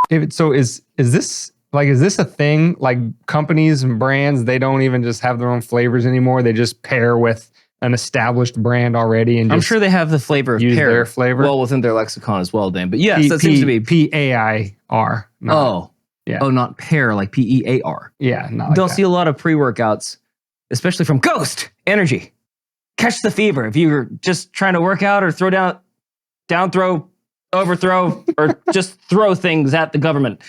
David, so is this a thing? Like companies and brands, they don't even just have their own flavors anymore. They just pair with an established brand already, and I'm sure they have the flavor of use pear their flavor. well within their lexicon as well, Dan. But yes, that seems to be PAIR. Yeah. Oh, not pear, like PEAR. Yeah, not like They'll that. see a lot of pre-workouts, especially from Ghost Energy. Catch the fever. If you're just trying to work out or throw down throw, overthrow, or just throw things at the government,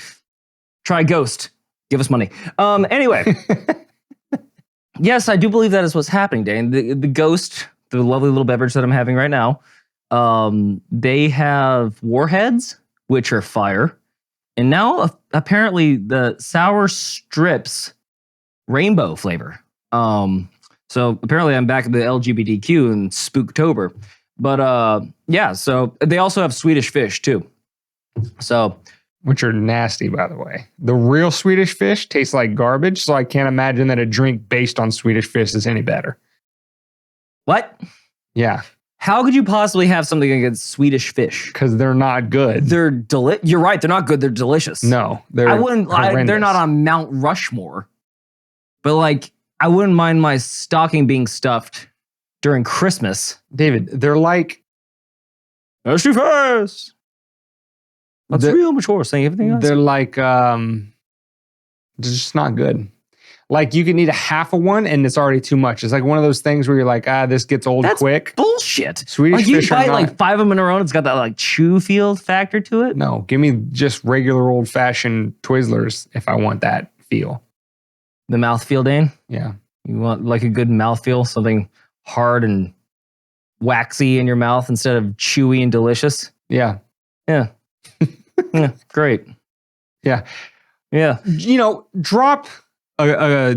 try Ghost. Give us money. Anyway. Yes, I do believe that is what's happening, Dane. The Ghost, the lovely little beverage that I'm having right now, they have warheads, which are fire. And now, apparently, the Sour Strips rainbow flavor. So apparently I'm back at the LGBTQ in Spooktober. But yeah, so they also have Swedish fish, too. So... Which are nasty, by the way. The real Swedish fish tastes like garbage, so I can't imagine that a drink based on Swedish fish is any better. What? Yeah. How could you possibly have something against Swedish fish? Because they're not good. They're You're right. They're not good. They're delicious. No, they're they're not on Mount Rushmore. But like, I wouldn't mind my stocking being stuffed during Christmas. David, they're like... That's too fast. That's real mature saying everything else. They're like, they're just not good. Like you can eat a half of one and it's already too much. It's like one of those things where you're like, this gets old quick. Bullshit. Swedish fish fish are you buy not, like 5 of them in a row and it's got that like chew field factor to it. No, give me just regular old fashioned Twizzlers if I want that feel. The mouthfeel, Dane? Yeah. You want like a good mouthfeel, something hard and waxy in your mouth instead of chewy and delicious? Yeah. Yeah. Yeah, great. Yeah. Yeah. You know, drop a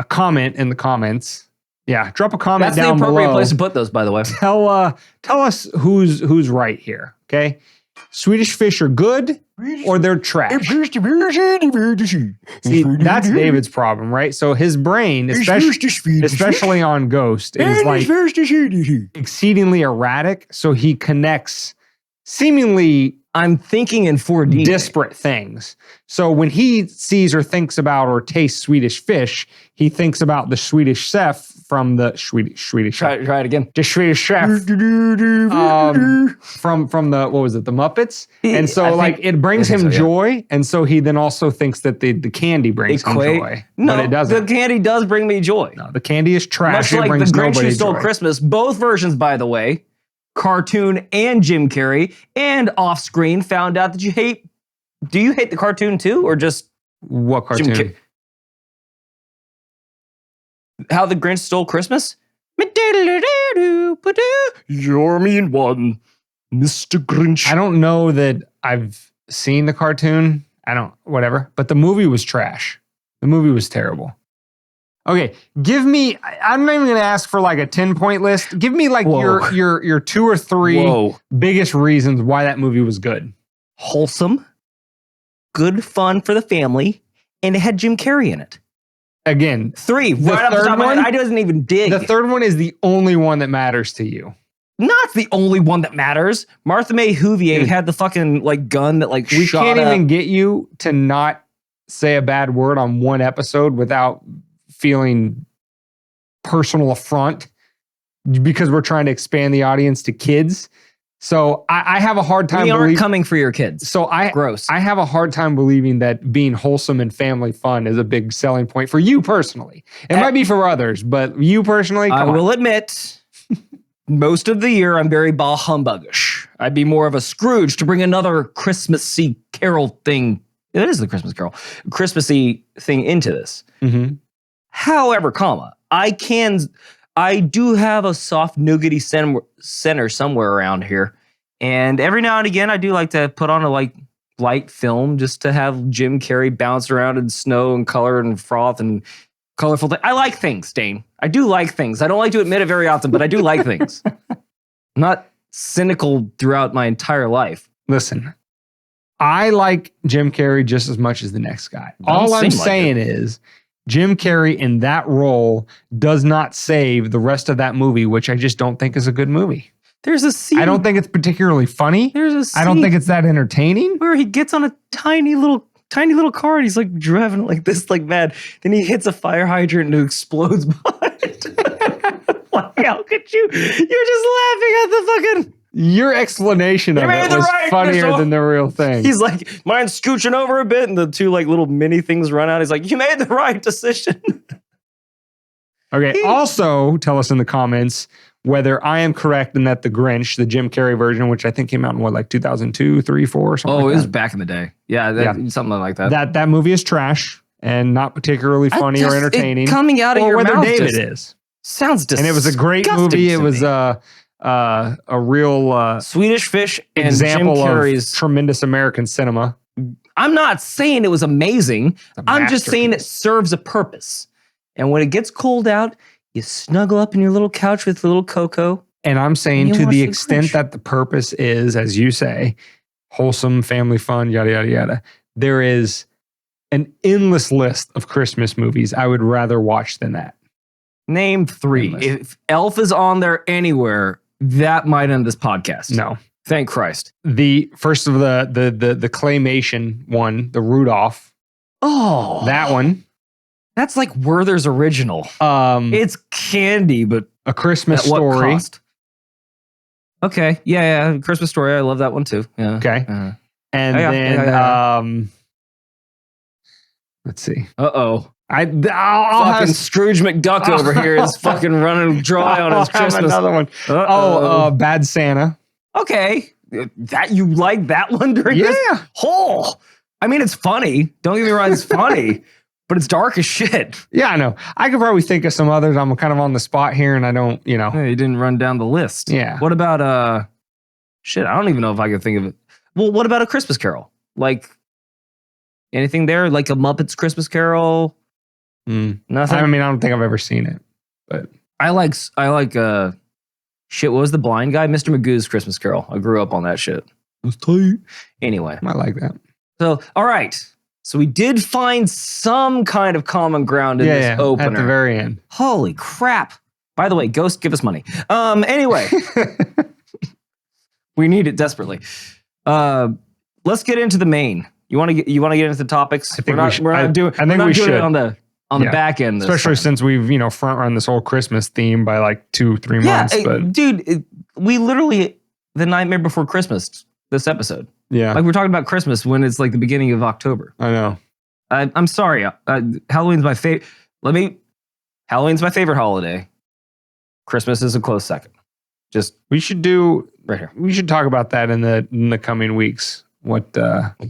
comment in the comments. Yeah, drop a comment down below. That's the appropriate place to put those, by the way. Tell us who's right here, okay? Swedish fish are good or they're trash. See, that's David's problem, right? So his brain, especially on Ghost, is like exceedingly erratic. So he connects seemingly... I'm thinking in 4D. Disparate things. So when he sees or thinks about or tastes Swedish fish, he thinks about the Swedish chef from the Swedish Try it again. The Swedish chef from the, what was it, the Muppets? And so like it brings him joy. And so he then also thinks that the candy brings him joy. No, but it doesn't. The candy does bring me joy. No, the candy is trash. Much like brings The Grinch nobody Who Stole joy. Christmas. Both versions, by the way. Cartoon and Jim Carrey and off-screen found out that you hate... Do you hate the cartoon too, or just... What cartoon? How the Grinch Stole Christmas? You're mean one, Mr. Grinch. I don't know that I've seen the cartoon. Whatever. But the movie was trash. The movie was terrible. Okay, give me, I'm not even going to ask for like a 10-point list. Give me like your 2 or 3 biggest reasons why that movie was good. Wholesome, good fun for the family, and it had Jim Carrey in it. Again, 3, right off the top of my head, I doesn't even dig. The third one is the only one that matters to you. Not the only one that matters. Martha May Whovier had the fucking like gun that like we shot can't up. even get you to not say a bad word on one episode without feeling personal affront because we're trying to expand the audience to kids. So I have a hard time. We aren't coming for your kids. So I have a hard time believing that being wholesome and family fun is a big selling point for you personally. It might be for others, but you personally, I will admit, most of the year I'm very bah humbuggish. I'd be more of a Scrooge to bring another Christmassy carol thing. It is the Christmas carol, Christmassy thing into this. Mm-hmm. However, I do have a soft nougaty center somewhere around here. And every now and again, I do like to put on a light film just to have Jim Carrey bounce around in snow and color and froth and colorful things. I like things, Dane. I do like things. I don't like to admit it very often, but I do like things. I'm not cynical throughout my entire life. Listen, I like Jim Carrey just as much as the next guy. All I'm saying is Jim Carrey in that role does not save the rest of that movie, which I just don't think is a good movie. There's a scene. I don't think it's particularly funny. There's a scene I don't think it's that entertaining. where he gets on a tiny little car and he's like driving like this, like mad. Then he hits a fire hydrant and it explodes behind. Like, how could you? You're just laughing at the fucking. Your explanation of it was funnier than the real thing. He's like, mine's scooching over a bit, and the two like little mini things run out. He's like, you made the right decision. Okay. Also, tell us in the comments whether I am correct in that The Grinch, the Jim Carrey version, which I think came out in what, like 2002, 3, 4, or something. Oh, like it was that. back in the day. Yeah, something like that. That movie is trash and not particularly funny or entertaining. Coming out of your whether mouth David is. Sounds disgusting. And it was a great movie. It was a real Swedish Fish and example Jim Carrey's of tremendous American cinema. I'm not saying it was amazing. I'm just saying it serves a purpose. And when it gets cold out, you snuggle up in your little couch with a little cocoa. And I'm saying You to watch the The extent Grinch. that the purpose is, as you say, wholesome, family fun, yada, yada, yada. There is an endless list of Christmas movies I would rather watch than that. Name 3. Endless. If Elf is on there anywhere, that might end this podcast. No. Thank Christ. The first of the claymation one, the Rudolph, Oh, that one. that's like Werther's original. It's candy, but A Christmas at what Story. cost? Okay, yeah, Christmas Story. I love that one too. Yeah. Okay. Uh And Yeah, then, yeah. let's see. oh. I'll Fucking have Scrooge McDuck over here is fucking running dry on his I'll have Christmas. another one. Uh-oh. Bad Santa. Okay, that you like that one during this? Yeah. Oh, I mean, it's funny. Don't get me wrong, it's funny, but it's dark as shit. Yeah, I know. I could probably think of some others. I'm kind of on the spot here and I don't, Yeah, you didn't run down the list. Yeah. What about shit? I don't even know if I could think of it. Well, what about A Christmas Carol? Like anything there? Like a Muppets Christmas Carol? Nothing. I mean, I don't think I've ever seen it, but I like shit. What was the blind guy? Mr. Magoo's Christmas Carol. I grew up on that shit. It was tight. Anyway, I like that. so all right. So we did find some kind of common ground in this opener. At the very end. Holy crap. By the way, Ghost, give us money. Anyway, we need it desperately. Let's get into the main. You want to get into the topics? I think we're we not, should. we're not doing. I think we're not we doing should. it on the back end, this Especially time. since we've front run this whole Christmas theme by like 2-3 Yeah, months. But dude, we literally the Nightmare Before Christmas. This episode, yeah, like we're talking about Christmas when it's like the beginning of October. I know. I'm sorry. Halloween's my favorite. Halloween's my favorite holiday. Christmas is a close second. Just We should do. right here. We should talk about that in the coming weeks. What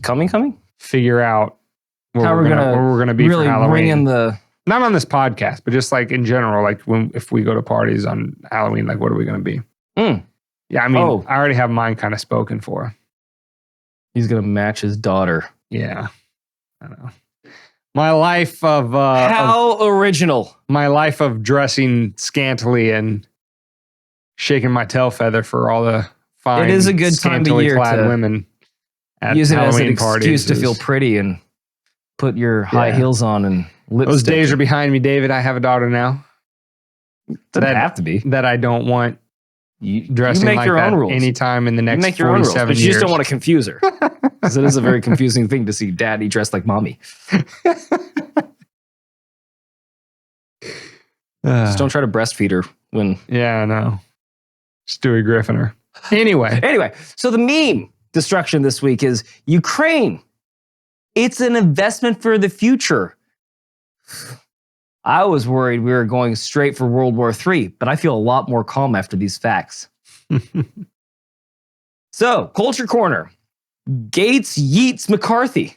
Coming. figure out where How we're gonna be really for Halloween. bring in the. Not on this podcast, but just like in general, like if we go to parties on Halloween, like what are we gonna be? Yeah, I mean, I already have mine kind of spoken for. He's gonna match his daughter. Yeah, I know. My life of How original. my life of dressing scantily and shaking my tail feather for all the fine, It is a good time of scantily year clad to women at Use it as an Halloween excuse parties to feel is- pretty and put your high heels on and lipstick. Those days are behind me, David. I have a daughter now Doesn't have to be. that I don't want You dressing make like your that own rules. anytime in the You next make your own rules, 47 but you years. just don't want to confuse her. Because it is a very confusing thing to see daddy dressed like mommy. Just don't try to breastfeed her when. Yeah, I know. Stewie Griffinner. Anyway, Anyway, so the meme destruction this week is Ukraine. It's an investment for the future. I was worried we were going straight for World War III, but I feel a lot more calm after these facts. So, Culture Corner. Gaetz yeets McCarthy.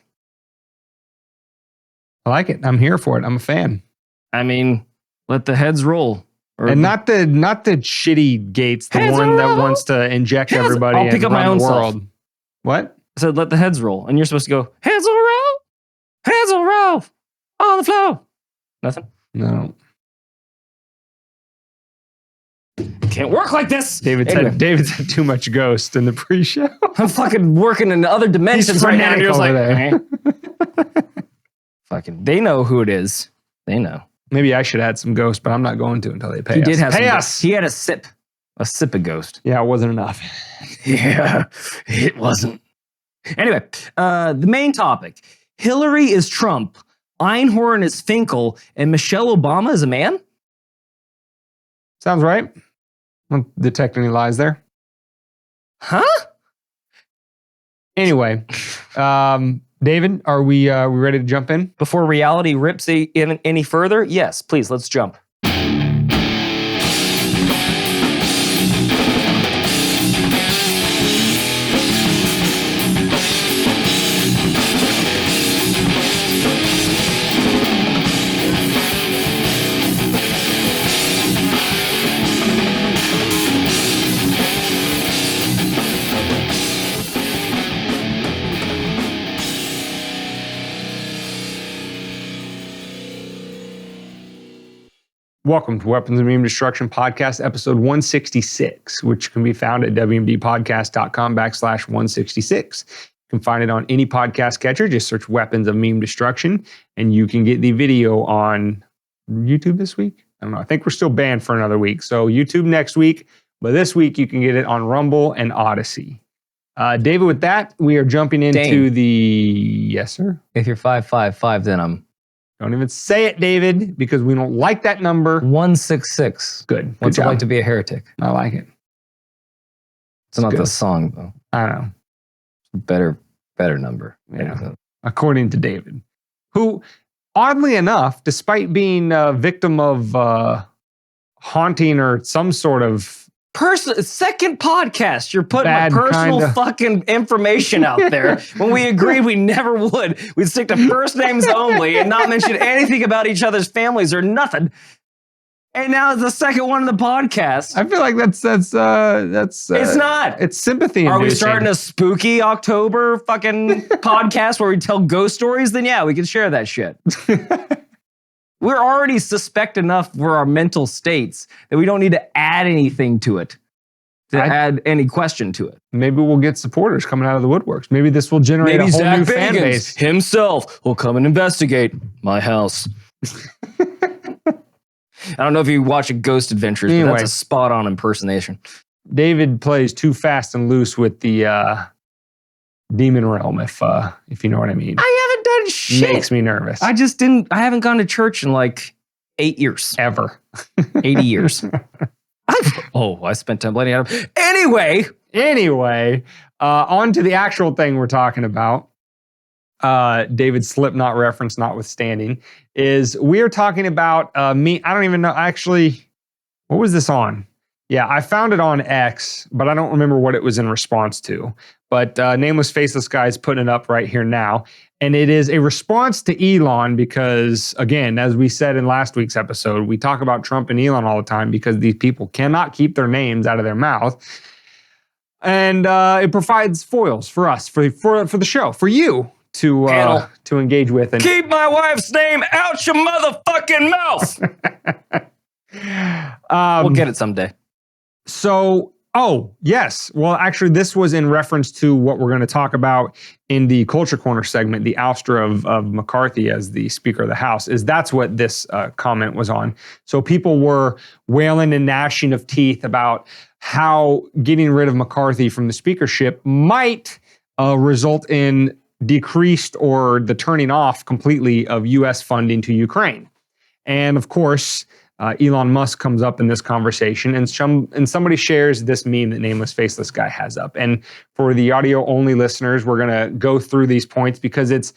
I like it. I'm here for it. I'm a fan. I mean, let the heads roll. Or- And not the shitty Gaetz, the Heads one that roll. wants to inject Heads- everybody I'll pick and up my run own the stuff. world. What? I said, let the heads roll. And you're supposed to go, heads will roll. Heads will roll. On the floor. Nothing? No. Can't work like this. David's had too much Ghost in the pre-show. I'm fucking working in other dimensions He's right now. And you're just like, frenetic eh. Fucking, they know who it is. They know. Maybe I should add some Ghost, but I'm not going to until they pay us. He did have pay some, us. He had a sip. A sip of Ghost. Yeah, it wasn't enough. Yeah, it wasn't. Anyway, the main topic. Hillary is Trump, Einhorn is Finkel, and Michelle Obama is a man? Sounds right. Won't detect any lies there. Huh? Anyway, David, are we ready to jump in? Before reality rips any further, yes, please, let's jump. Welcome to Weapons of Meme Destruction Podcast, episode 166, which can be found at wmdpodcast.com/166. You can find it on any podcast catcher. Just search Weapons of Meme Destruction, and you can get the video on YouTube this week. I don't know. I think we're still banned for another week. So YouTube next week, but this week you can get it on Rumble and Odyssey. David, with that, we are jumping into Yes, sir? If you're 555, then I'm... Don't even say it, David, because we don't like that number. 166. Good. What's it like to be a heretic? I like it. It's not the song, though. I know. Better number. Yeah. According to David, who, oddly enough, despite being a victim of haunting or some sort of second podcast, you're putting my Bad personal kinda. fucking information out there. When we agreed we never would, we'd stick to first names only and not mention anything about each other's families or nothing. And now it's the second one in the podcast. I feel like that's It's not. It's sympathy. Are we inducing. starting a spooky October fucking podcast where we tell ghost stories? Then yeah, we can share that shit. We're already suspect enough for our mental states that we don't need to add anything to it, add any question to it. Maybe we'll get supporters coming out of the woodworks. Maybe this will generate a whole new fan base. Himself will come and investigate my house. I don't know if you watch a Ghost Adventures, but Anyway. that's a spot-on impersonation. David plays too fast and loose with the demon realm, if you know what I mean. I haven't done shit. Makes me nervous. I haven't gone to church in like 8 years. Ever. 80 years. I spent time letting out. Anyway, on to the actual thing we're talking about. David's Slipknot reference notwithstanding, is we're talking about me. I don't even know. Actually, what was this on? Yeah, I found it on X, but I don't remember what it was in response to. But Nameless Faceless Guy is putting it up right here now. And it is a response to Elon because, again, as we said in last week's episode, we talk about Trump and Elon all the time because these people cannot keep their names out of their mouth. And it provides foils for us, for the show, for you to engage with. And keep my wife's name out your motherfucking mouth. We'll get it someday. So, yes. Well, actually, this was in reference to what we're going to talk about in the Culture Corner segment, the ouster of McCarthy as the Speaker of the House. That's what this comment was on. So people were wailing and gnashing of teeth about how getting rid of McCarthy from the speakership might result in decreased or the turning off completely of U.S. funding to Ukraine. And of course, Elon Musk comes up in this conversation, and somebody shares this meme that Nameless Faceless Guy has up. And for the audio-only listeners, we're going to go through these points because it's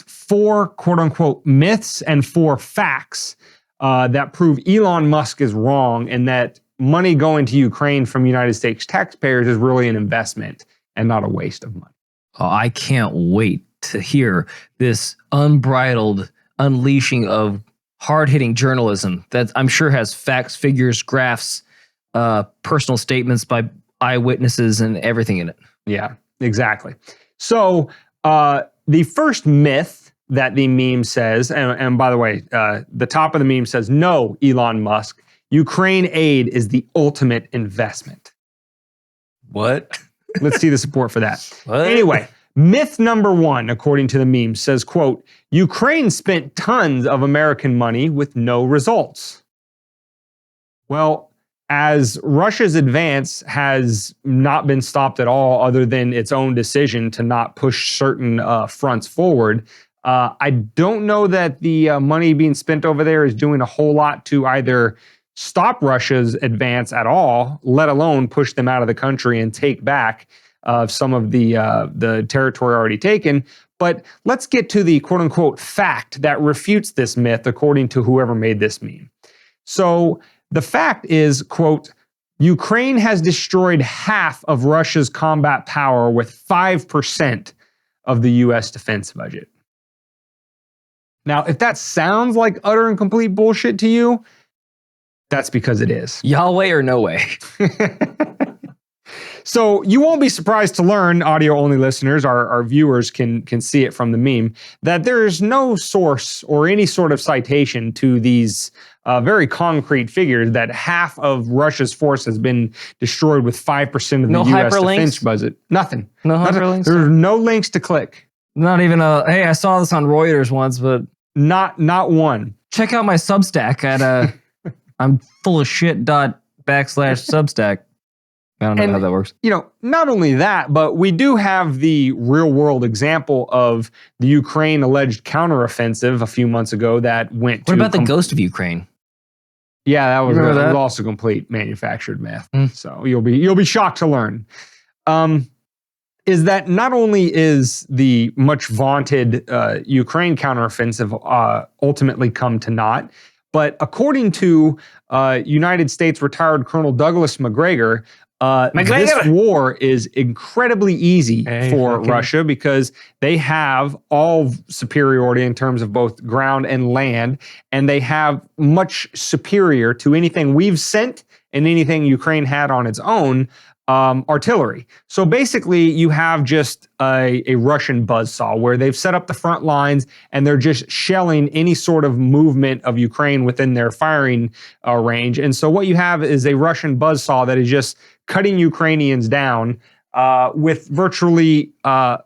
4 quote-unquote myths and 4 facts that prove Elon Musk is wrong and that money going to Ukraine from United States taxpayers is really an investment and not a waste of money. Oh, I can't wait to hear this unbridled unleashing of hard-hitting journalism that I'm sure has facts, figures, graphs, personal statements by eyewitnesses and everything in it. Yeah, exactly. So the first myth that the meme says, and by the way, the top of the meme says, no, Elon Musk, Ukraine aid is the ultimate investment. What? Let's see the support for that. What? Anyway, myth number 1, according to the meme, says, quote, Ukraine spent tons of American money with no results. Well, as Russia's advance has not been stopped at all, other than its own decision to not push certain fronts forward. I don't know that the money being spent over there is doing a whole lot to either stop Russia's advance at all, let alone push them out of the country and take back some of the territory already taken. But let's get to the quote unquote fact that refutes this myth, according to whoever made this meme. So the fact is, quote, Ukraine has destroyed half of Russia's combat power with 5% of the US defense budget. Now, if that sounds like utter and complete bullshit to you, that's because it is. Yahweh or no way. So you won't be surprised to learn, audio-only listeners, our viewers can see it from the meme, that there is no source or any sort of citation to these very concrete figures that half of Russia's force has been destroyed with 5% of the U.S. defense budget. Nothing. No hyperlinks? There's no links to click. Not even hey, I saw this on Reuters once, but... Not one. Check out my Substack at I'm full of shit /Substack. I don't know how that works. You know, not only that, but we do have the real world example of the Ukraine alleged counteroffensive a few months ago that went to... What about the ghost of Ukraine? Yeah, that was also complete manufactured myth. So you'll be shocked to learn. Is that not only is the much vaunted Ukraine counteroffensive ultimately come to naught, but according to United States retired Colonel Douglas McGregor, this war is incredibly easy for Russia because they have all superiority in terms of both ground and land, and they have much superior to anything we've sent and anything Ukraine had on its own artillery. So basically, you have just a Russian buzzsaw where they've set up the front lines and they're just shelling any sort of movement of Ukraine within their firing range. And so what you have is a Russian buzzsaw that is just cutting Ukrainians down with virtually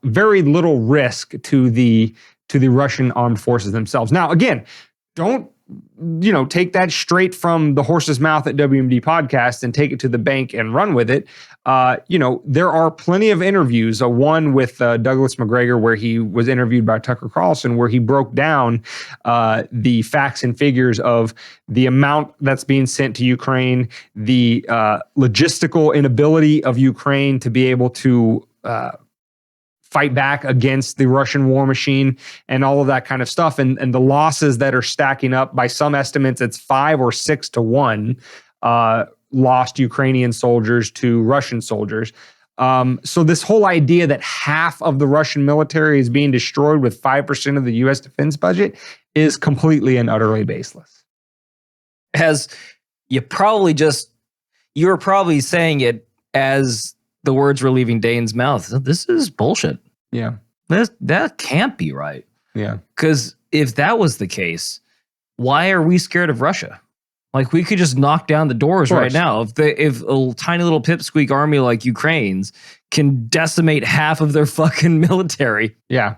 very little risk to the Russian armed forces themselves. Now, again, don't take that straight from the horse's mouth at WMD Podcast and take it to the bank and run with it. There are plenty of interviews. One with Douglas McGregor, where he was interviewed by Tucker Carlson, where he broke down the facts and figures of the amount that's being sent to Ukraine, the logistical inability of Ukraine to be able to fight back against the Russian war machine and all of that kind of stuff. And the losses that are stacking up. By some estimates, it's 5 or 6 to 1 lost Ukrainian soldiers to Russian soldiers. So this whole idea that half of the Russian military is being destroyed with 5% of the U.S. defense budget is completely and utterly baseless. As you were probably saying it as the words were leaving Dane's mouth. This is bullshit. Yeah. That can't be right. Yeah. Because if that was the case, why are we scared of Russia? Like, we could just knock down the doors right now. If a tiny little pipsqueak army like Ukraine's can decimate half of their fucking military. Yeah.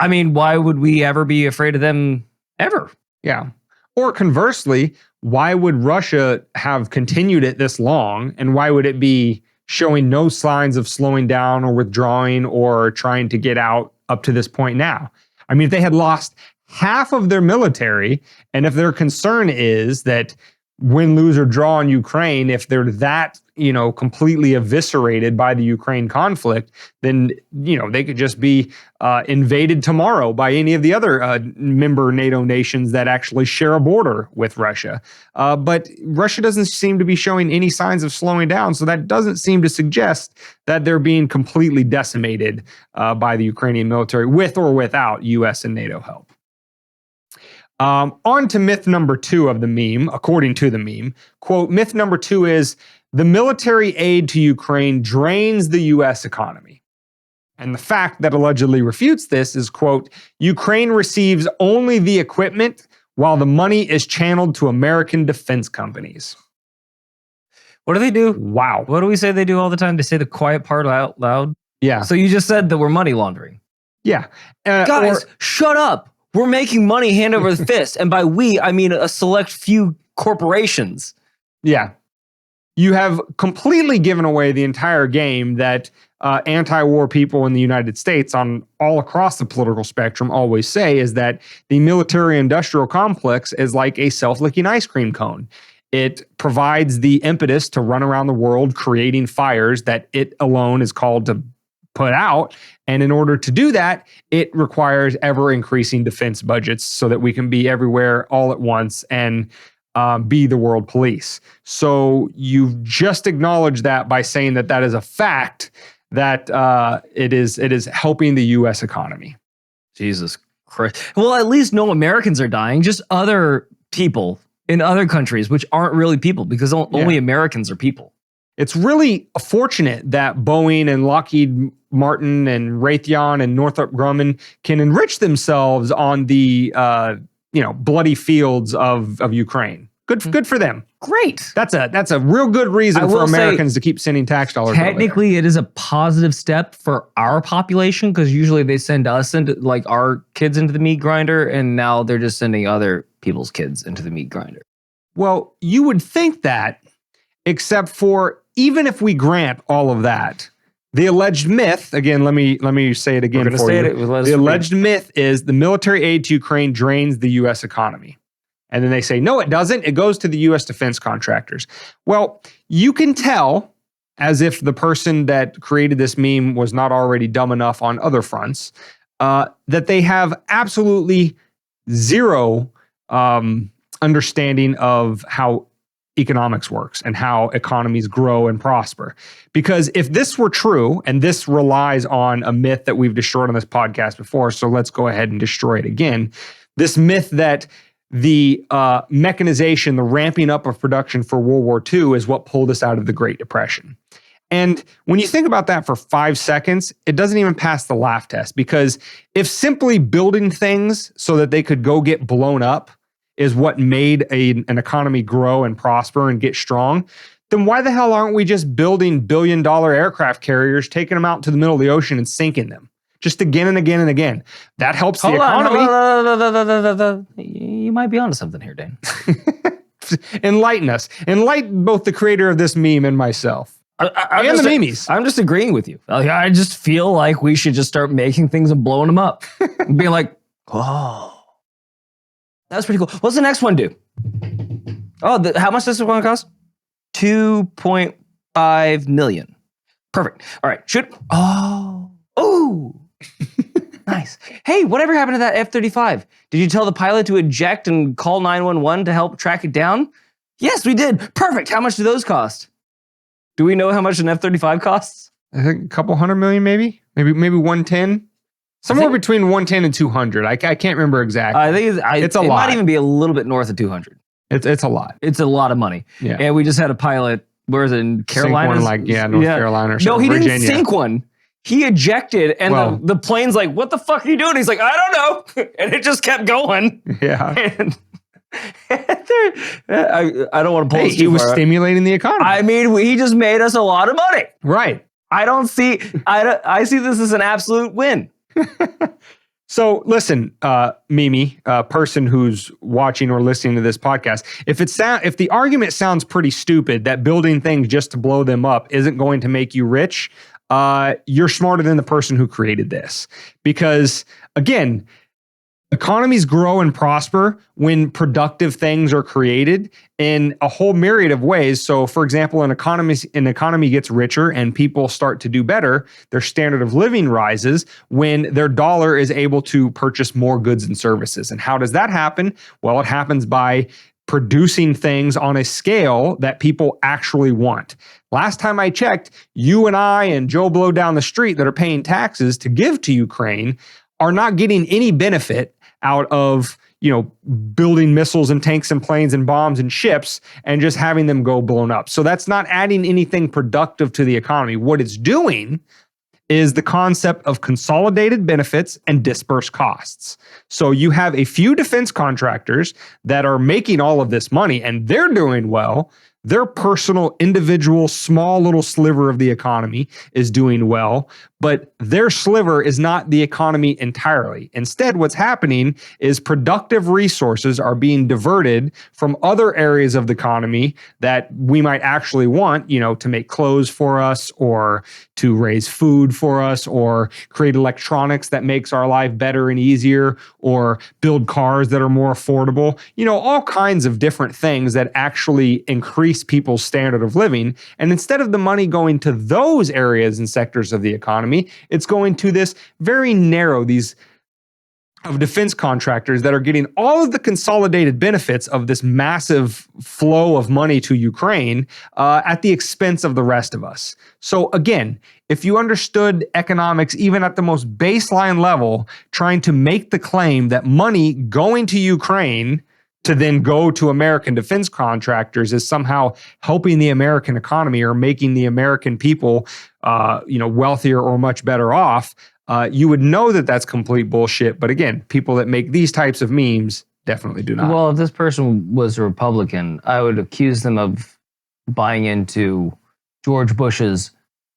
I mean, why would we ever be afraid of them ever? Yeah. Or conversely, why would Russia have continued it this long? And why would it be showing no signs of slowing down or withdrawing or trying to get out up to this point now? I mean, if they had lost half of their military, and if their concern is that win, lose, or draw in Ukraine, if they're that, completely eviscerated by the Ukraine conflict, then, they could just be invaded tomorrow by any of the other member NATO nations that actually share a border with Russia. But Russia doesn't seem to be showing any signs of slowing down. So that doesn't seem to suggest that they're being completely decimated by the Ukrainian military with or without US and NATO help. On to myth number 2 of the meme, according to the meme. Quote, myth number 2 is, the military aid to Ukraine drains the U.S. economy. And the fact that allegedly refutes this is, quote, Ukraine receives only the equipment while the money is channeled to American defense companies. What do they do? Wow. What do we say they do all the time? They say the quiet part out loud? Yeah. So you just said that we're money laundering. Yeah. Guys, shut up. We're making money hand over fist. And by we, I mean a select few corporations. Yeah. you have completely given away the entire game that anti-war people in the United States on all across the political spectrum always say, is that the military-industrial complex is like a self-licking ice cream cone. It provides the impetus to run around the world creating fires that it alone is called to put out. And in order to do that, it requires ever-increasing defense budgets so that we can be everywhere all at once and be the world police. So you've just acknowledged that by saying that that is a fact, that it is helping the U.S. economy. Jesus Christ. Well, at least no Americans are dying, just other people in other countries, which aren't really people, because only Americans are people. It's really fortunate that Boeing and Lockheed Martin and Raytheon and Northrop Grumman can enrich themselves on the bloody fields of Ukraine. Good for them. Great. That's a real good reason for Americans to keep sending tax dollars. Technically, it is a positive step for our population, because usually they send us into, like, our kids into the meat grinder, and now they're just sending other people's kids into the meat grinder. Well, you would think that, except for even if we grant all of that, the alleged myth, again, let me say it again for you. The alleged myth is the military aid to Ukraine drains the U.S. economy. And then they say, no, it doesn't. It goes to the U.S. defense contractors. Well, you can tell, as if the person that created this meme was not already dumb enough on other fronts, that they have absolutely zero understanding of how economics works and how economies grow and prosper. Because if this were true, and this relies on a myth that we've destroyed on this podcast before, so let's go ahead and destroy it again. This myth that the mechanization, the ramping up of production for World War II is what pulled us out of the Great Depression. And when you think about that for 5 seconds, it doesn't even pass the laugh test, because if simply building things so that they could go get blown up is what made an economy grow and prosper and get strong, then why the hell aren't we just building billion-dollar aircraft carriers, taking them out to the middle of the ocean and sinking them? Just again and again and again. That helps the economy. You might be onto something here, Dan. Enlighten us. Enlighten both the creator of this meme and myself. And the memes. I'm just agreeing with you. I just feel like we should just start making things and blowing them up. And being like, oh, that's pretty cool. What's the next one do? Oh, how much does this one cost? $2.5 million. Perfect. All right. Oh. Nice. Hey, whatever happened to that F-35? Did you tell the pilot to eject and call 911 to help track it down? Yes, we did. Perfect. How much do those cost? Do we know how much an F-35 costs? I think a couple $100 million, maybe 110. Somewhere between 110 and 200. I can't remember exactly. I think it's a lot. It might even be a little bit north of 200. It's a lot. It's a lot of money. Yeah. And we just had a pilot. Where is it, in Carolina? North Carolina or something. No, he Virginia. didn't sink one. He ejected, and the plane's like, "What the fuck are you doing?" He's like, "I don't know," and it just kept going. Yeah. And I don't want to pull. He was stimulating the economy. I mean, he just made us a lot of money. Right. I see this as an absolute win. So listen, Mimi, person who's watching or listening to this podcast, if the argument sounds pretty stupid that building things just to blow them up isn't going to make you rich, you're smarter than the person who created this. Because again, economies grow and prosper when productive things are created in a whole myriad of ways. So, for example, an economy gets richer and people start to do better. Their standard of living rises when their dollar is able to purchase more goods and services. And how does that happen? Well, it happens by producing things on a scale that people actually want. Last time I checked, you and I and Joe Blow down the street that are paying taxes to give to Ukraine are not getting any benefit out of, building missiles and tanks and planes and bombs and ships and just having them go blown up. So that's not adding anything productive to the economy. What it's doing is the concept of consolidated benefits and dispersed costs. So you have a few defense contractors that are making all of this money and they're doing well. their personal, individual, small little sliver of the economy is doing well, but their sliver is not the economy entirely. Instead, what's happening is productive resources are being diverted from other areas of the economy that we might actually want, to make clothes for us or to raise food for us or create electronics that makes our life better and easier or build cars that are more affordable, all kinds of different things that actually increase people's standard of living. And instead of the money going to those areas and sectors of the economy, it's going to this very narrow, these of defense contractors that are getting all of the consolidated benefits of this massive flow of money to Ukraine at the expense of the rest of us. So again, if you understood economics, even at the most baseline level, trying to make the claim that money going to Ukraine to then go to American defense contractors is somehow helping the American economy or making the American people, wealthier or much better off, you would know that that's complete bullshit. But again, people that make these types of memes definitely do not. Well, if this person was a Republican, I would accuse them of buying into George Bush's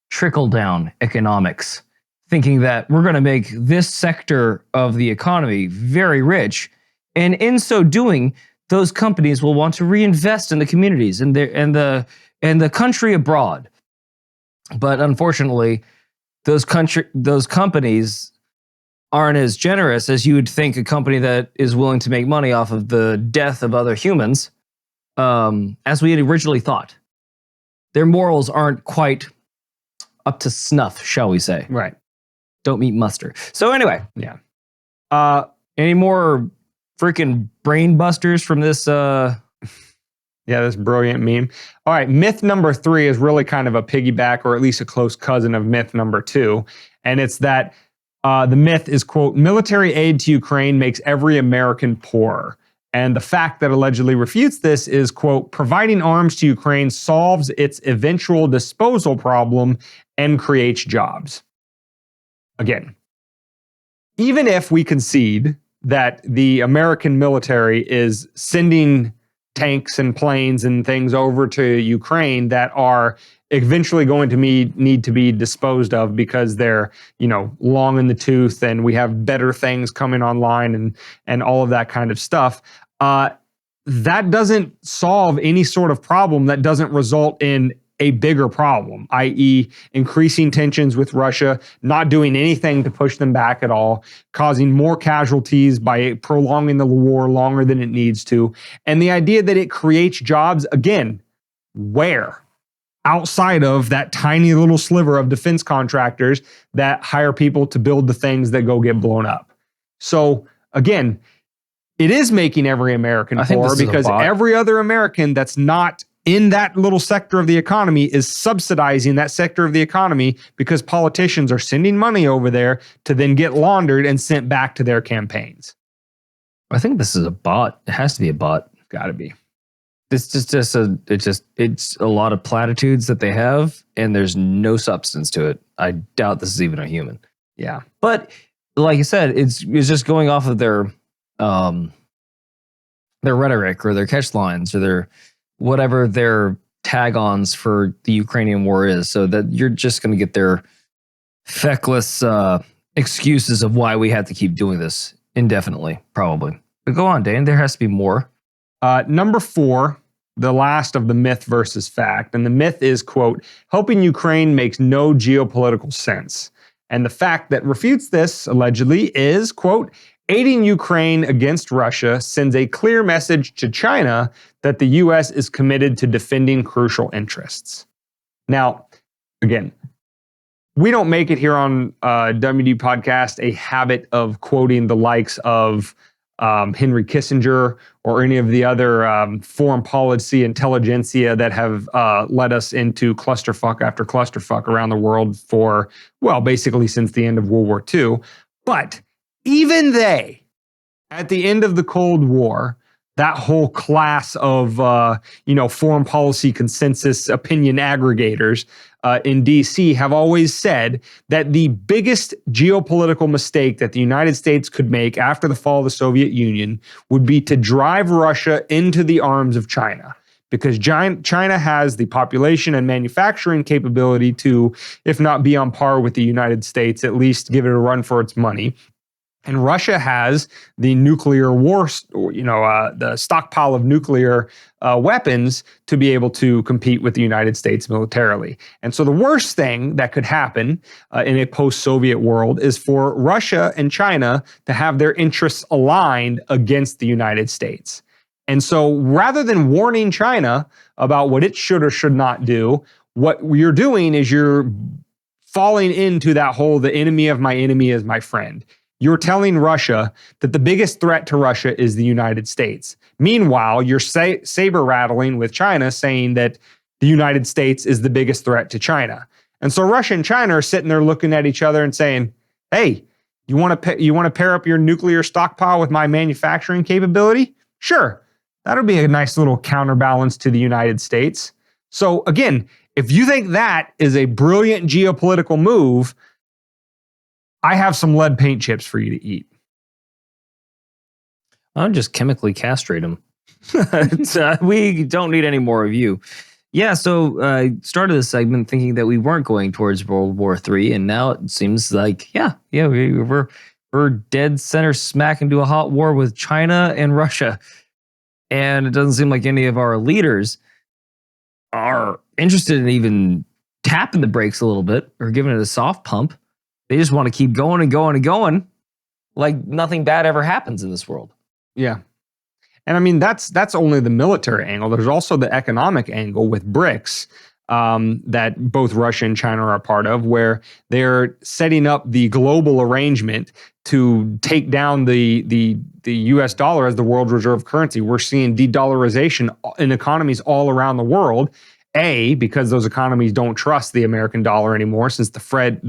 trickle-down economics, thinking that we're going to make this sector of the economy very rich. And in so doing, those companies will want to reinvest in the communities and the country abroad. But unfortunately, those companies aren't as generous as you would think a company that is willing to make money off of the death of other humans, as we had originally thought. Their morals aren't quite up to snuff, shall we say? Right. Don't meet muster. So anyway, yeah. Any more freaking brain busters from this? Yeah, this brilliant meme. All right, myth number 3 is really kind of a piggyback or at least a close cousin of myth number 2. And it's that the myth is, quote, military aid to Ukraine makes every American poorer. And the fact that allegedly refutes this is, quote, providing arms to Ukraine solves its eventual disposal problem and creates jobs. Again, even if we concede that the American military is sending tanks and planes and things over to Ukraine that are eventually going to need to be disposed of because they're, long in the tooth and we have better things coming online and all of that kind of stuff. That doesn't solve any sort of problem that doesn't result in a bigger problem, i.e. increasing tensions with Russia, not doing anything to push them back at all, causing more casualties by prolonging the war longer than it needs to. And the idea that it creates jobs, again, where? Outside of that tiny little sliver of defense contractors that hire people to build the things that go get blown up. So again, it is making every American poor because every other American that's not in that little sector of the economy is subsidizing that sector of the economy because politicians are sending money over there to then get laundered and sent back to their campaigns. I think this is a bot. It has to be a bot. Got to be. It's a lot of platitudes that they have, and there's no substance to it. I doubt this is even a human. Yeah. But like you said, it's just going off of their rhetoric or their catch lines or their whatever their tag-ons for the Ukrainian war is, so that you're just going to get their feckless excuses of why we have to keep doing this indefinitely, probably. But go on, Dane. There has to be more. Number 4, the last of the myth versus fact. And the myth is, quote, helping Ukraine makes no geopolitical sense. And the fact that refutes this, allegedly, is, quote, aiding Ukraine against Russia sends a clear message to China that the U.S. is committed to defending crucial interests. Now, again, we don't make it here on WD Podcast a habit of quoting the likes of Henry Kissinger or any of the other foreign policy intelligentsia that have led us into clusterfuck after clusterfuck around the world for, well, basically since the end of World War II. But even they, at the end of the Cold War, that whole class of, foreign policy consensus opinion aggregators in DC have always said that the biggest geopolitical mistake that the United States could make after the fall of the Soviet Union would be to drive Russia into the arms of China. because China has the population and manufacturing capability to, if not be on par with the United States, at least give it a run for its money. And Russia has the nuclear war, the stockpile of nuclear weapons to be able to compete with the United States militarily. And so the worst thing that could happen in a post-Soviet world is for Russia and China to have their interests aligned against the United States. And so rather than warning China about what it should or should not do, what you're doing is you're falling into that whole, the enemy of my enemy is my friend. You're telling Russia that the biggest threat to Russia is the United States. Meanwhile, you're saber rattling with China, saying that the United States is the biggest threat to China. And so Russia and China are sitting there looking at each other and saying, hey, you want to pair up your nuclear stockpile with my manufacturing capability? Sure, that'll be a nice little counterbalance to the United States. So again, if you think that is a brilliant geopolitical move, I have some lead paint chips for you to eat. I'll just chemically castrate them. We don't need any more of you. Yeah, so I started this segment thinking that we weren't going towards World War III, and now it seems like, we're dead center smack into a hot war with China and Russia. And it doesn't seem like any of our leaders are interested in even tapping the brakes a little bit or giving it a soft pump. They just want to keep going and going and going like nothing bad ever happens in this world. Yeah. And I mean, that's only the military angle. There's also the economic angle with BRICS that both Russia and China are a part of, where they're setting up the global arrangement to take down the US dollar as the world reserve currency. We're seeing de-dollarization in economies all around the world. Because those economies don't trust the American dollar anymore, since the Fed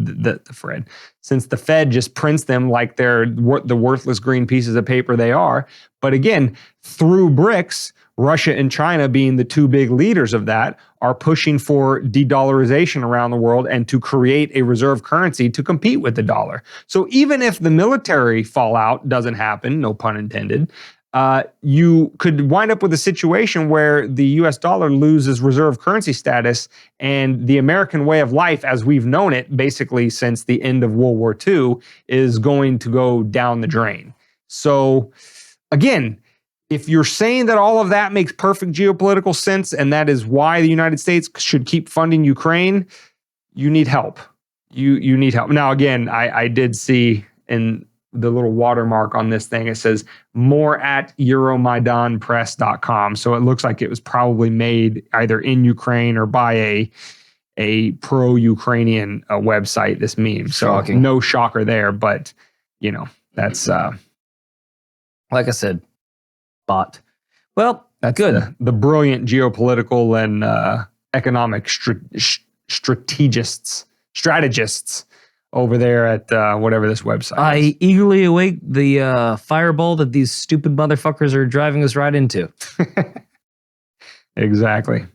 just prints them like they're the worthless green pieces of paper they are. But again, through BRICS, Russia and China, being the two big leaders of that, are pushing for de-dollarization around the world and to create a reserve currency to compete with the dollar. So even if the military fallout doesn't happen, no pun intended, you could wind up with a situation where the US dollar loses reserve currency status, and the American way of life as we've known it basically since the end of World War II is going to go down the drain. So again, if you're saying that all of that makes perfect geopolitical sense and that is why the United States should keep funding Ukraine, you need help. You need help. Now, again, I did see in the little watermark on this thing, it says more at euromaidanpress.com. So it looks like it was probably made either in Ukraine or by a pro-Ukrainian website, this meme. So Shocking. No shocker there, but that's like I said, bot. Well, that's good. The brilliant geopolitical and economic strategists over there at whatever this website is. I eagerly await the fireball that these stupid motherfuckers are driving us right into. Exactly.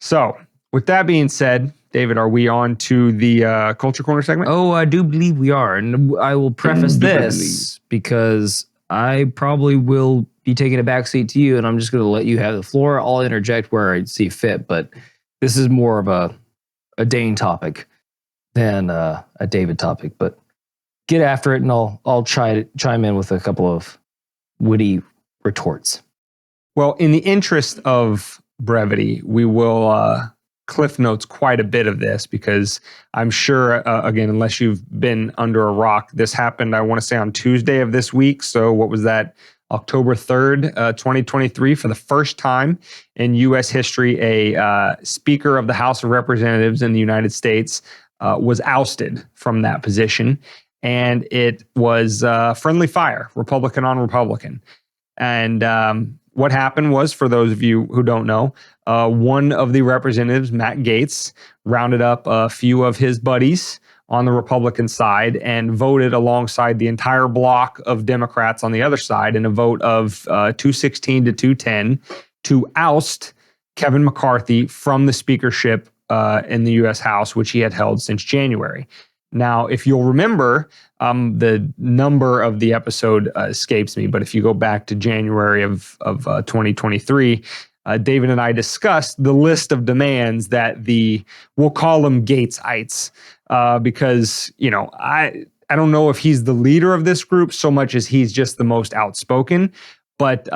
So, with that being said, David, are we on to the Culture Corner segment? Oh, I do believe we are. And I will preface this because I probably will be taking a backseat to you, and I'm just going to let you have the floor. I'll interject where I see fit, but this is more of a Dane topic than a David topic, but get after it, and I'll chime in with a couple of witty retorts. Well, in the interest of brevity, we will cliff notes quite a bit of this, because I'm sure, again, unless you've been under a rock, this happened, I want to say, on Tuesday of this week. So what was that? October 3rd, 2023, for the first time in U.S. history, a Speaker of the House of Representatives in the United States was ousted from that position. And it was friendly fire, Republican on Republican. And what happened was, for those of you who don't know, one of the representatives, Matt Gaetz, rounded up a few of his buddies on the Republican side and voted alongside the entire block of Democrats on the other side in a vote of 216 to 210 to oust Kevin McCarthy from the speakership in the U.S. House, which he had held since January. Now, if you'll remember, the number of the episode escapes me, but if you go back to January of 2023, David and I discussed the list of demands that we'll call them Gaetzites, because, I don't know if he's the leader of this group so much as he's just the most outspoken, but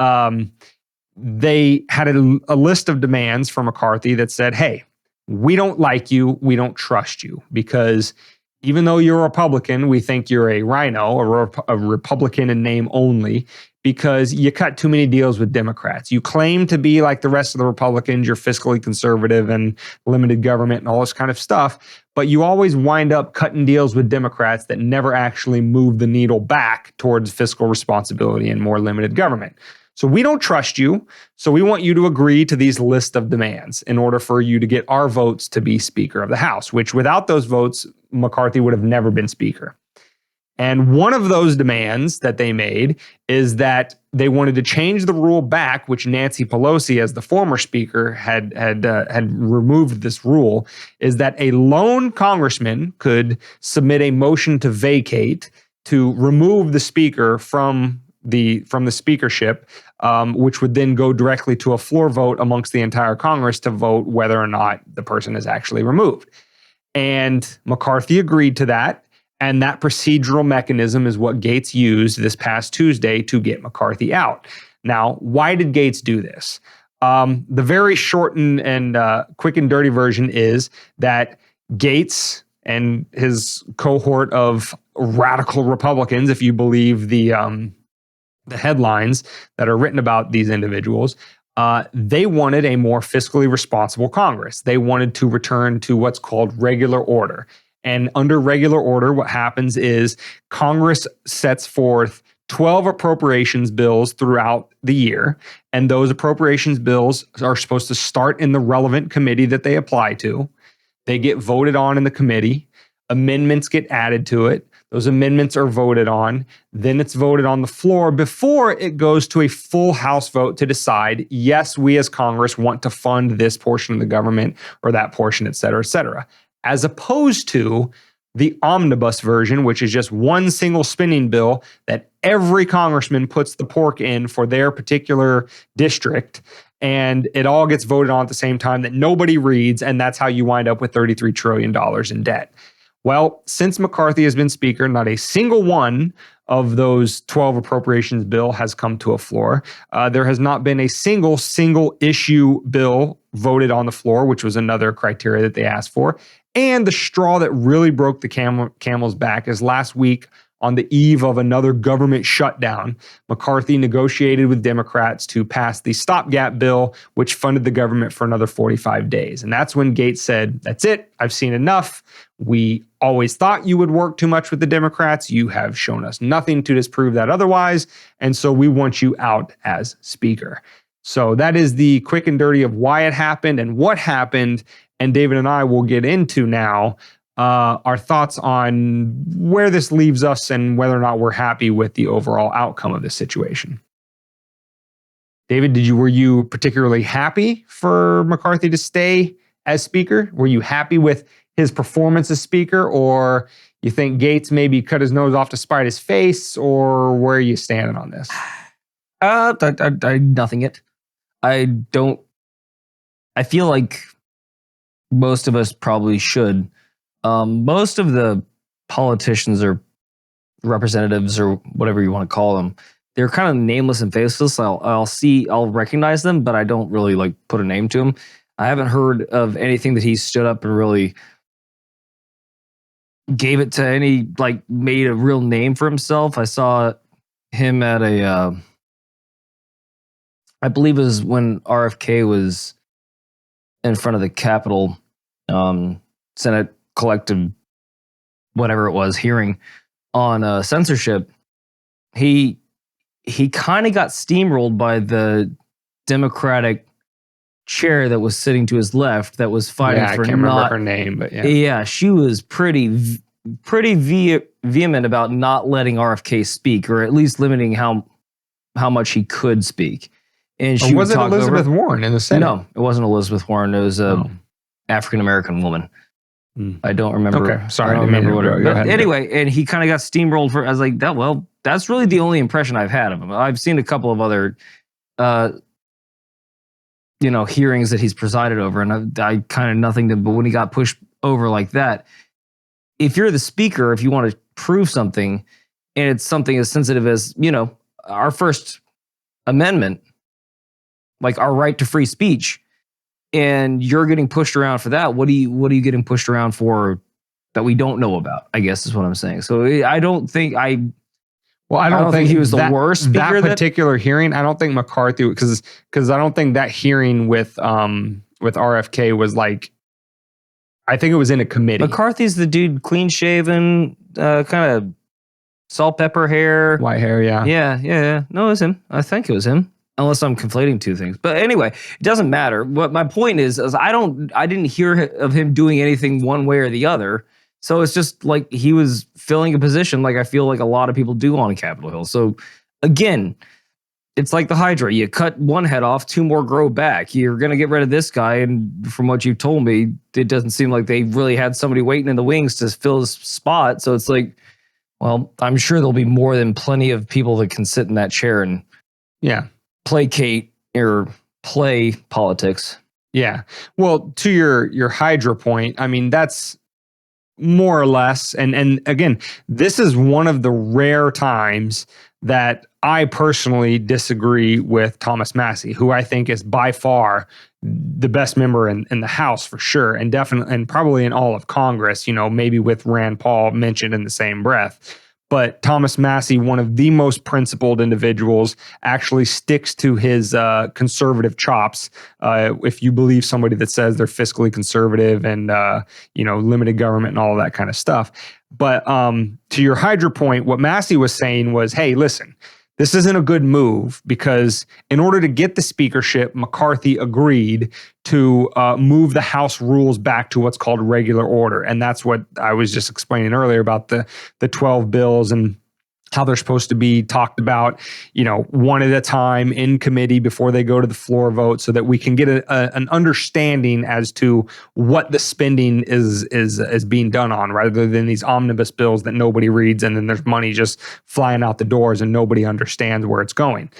they had a list of demands for McCarthy that said, hey, we don't like you, we don't trust you, because even though you're a Republican, we think you're a rhino, a Republican in name only, because you cut too many deals with Democrats. You claim to be like the rest of the Republicans, you're fiscally conservative and limited government and all this kind of stuff, but you always wind up cutting deals with Democrats that never actually move the needle back towards fiscal responsibility and more limited government. So we don't trust you, so we want you to agree to these list of demands in order for you to get our votes to be Speaker of the House, which without those votes, McCarthy would have never been Speaker. And one of those demands that they made is that they wanted to change the rule back, which Nancy Pelosi, as the former Speaker, had removed this rule, is that a lone congressman could submit a motion to vacate to remove the Speaker from the speakership, which would then go directly to a floor vote amongst the entire Congress to vote whether or not the person is actually removed. And McCarthy agreed to that. And that procedural mechanism is what Gaetz used this past Tuesday to get McCarthy out. Now, why did Gaetz do this? The very short and quick and dirty version is that Gaetz and his cohort of radical Republicans, if you believe the headlines that are written about these individuals, they wanted a more fiscally responsible Congress. They wanted to return to what's called regular order. And under regular order, what happens is Congress sets forth 12 appropriations bills throughout the year. And those appropriations bills are supposed to start in the relevant committee that they apply to. They get voted on in the committee. Amendments get added to it. Those amendments are voted on. Then it's voted on the floor before it goes to a full House vote to decide, yes, we as Congress want to fund this portion of the government or that portion, et cetera, as opposed to the omnibus version, which is just one single spending bill that every congressman puts the pork in for their particular district. And it all gets voted on at the same time that nobody reads. And that's how you wind up with $33 trillion in debt. Well, since McCarthy has been Speaker, not a single one of those 12 appropriations bill has come to a floor. There has not been a single issue bill voted on the floor, which was another criteria that they asked for. And the straw that really broke the camel's back is last week, on the eve of another government shutdown, McCarthy negotiated with Democrats to pass the stopgap bill, which funded the government for another 45 days. And that's when Gaetz said, that's it, I've seen enough. We always thought you would work too much with the Democrats. You have shown us nothing to disprove that otherwise. And so we want you out as Speaker. So that is the quick and dirty of why it happened and what happened. And David and I will get into now our thoughts on where this leaves us and whether or not we're happy with the overall outcome of this situation. David, were you particularly happy for McCarthy to stay as Speaker? Were you happy with his performance as Speaker, or you think Gaetz maybe cut his nose off to spite his face, or where are you standing on this? Nothing yet. I feel like most of us probably should. Most of the politicians or representatives or whatever you want to call them, they're kind of nameless and faceless. I'll recognize them, but I don't really put a name to them. I haven't heard of anything that he stood up and really gave it to any, made a real name for himself. I saw him at I believe it was when RFK was in front of the Capitol, Senate collective, whatever it was, hearing on censorship. He kind of got steamrolled by the Democratic chair that was sitting to his left that was fighting for I can't remember her name, but yeah. Yeah, she was pretty vehement about not letting RFK speak, or at least limiting how much he could speak. And she was it Elizabeth Warren in the Senate? No, it wasn't Elizabeth Warren. It was an African-American woman. I don't remember. Okay, sorry. I don't remember what it was. But anyway, and he kind of got steamrolled for, I was like, that's really the only impression I've had of him. I've seen a couple of other hearings that he's presided over, and I kind of nothing to, but when he got pushed over like that, if you're the speaker, if you want to prove something, and it's something as sensitive as, our First Amendment, like our right to free speech, and you're getting pushed around for that, what are you getting pushed around for that we don't know about, I guess is what I'm saying. So I don't think I don't think he was the worst speaker. That particular hearing, I don't think McCarthy, because I don't think that hearing with RFK was like, I think it was in a committee. McCarthy's the dude, clean shaven, kind of salt pepper hair. White hair, yeah. Yeah. No, it was him. I think it was him. Unless I'm conflating two things. But anyway, it doesn't matter. What my point is I didn't hear of him doing anything one way or the other. So it's just like he was filling a position like I feel like a lot of people do on Capitol Hill. So again, it's like the Hydra. You cut one head off, two more grow back. You're going to get rid of this guy. And from what you told me, it doesn't seem like they really had somebody waiting in the wings to fill his spot. So it's like, well, I'm sure there'll be more than plenty of people that can sit in that chair and placate or play politics. Yeah. Well, to your Hydra point, I mean, that's more or less. And again, this is one of the rare times that I personally disagree with Thomas Massie, who I think is by far the best member in the House for sure. And definitely, and probably in all of Congress, maybe with Rand Paul mentioned in the same breath. But Thomas Massie, one of the most principled individuals, actually sticks to his conservative chops. If you believe somebody that says they're fiscally conservative and limited government and all of that kind of stuff. But to your Hydra point, what Massie was saying was, hey, listen, this isn't a good move because in order to get the speakership, McCarthy agreed to move the House rules back to what's called regular order. And that's what I was just explaining earlier about the 12 bills and how they're supposed to be talked about, one at a time in committee before they go to the floor vote so that we can get an understanding as to what the spending is being done on rather than these omnibus bills that nobody reads and then there's money just flying out the doors and nobody understands where it's going.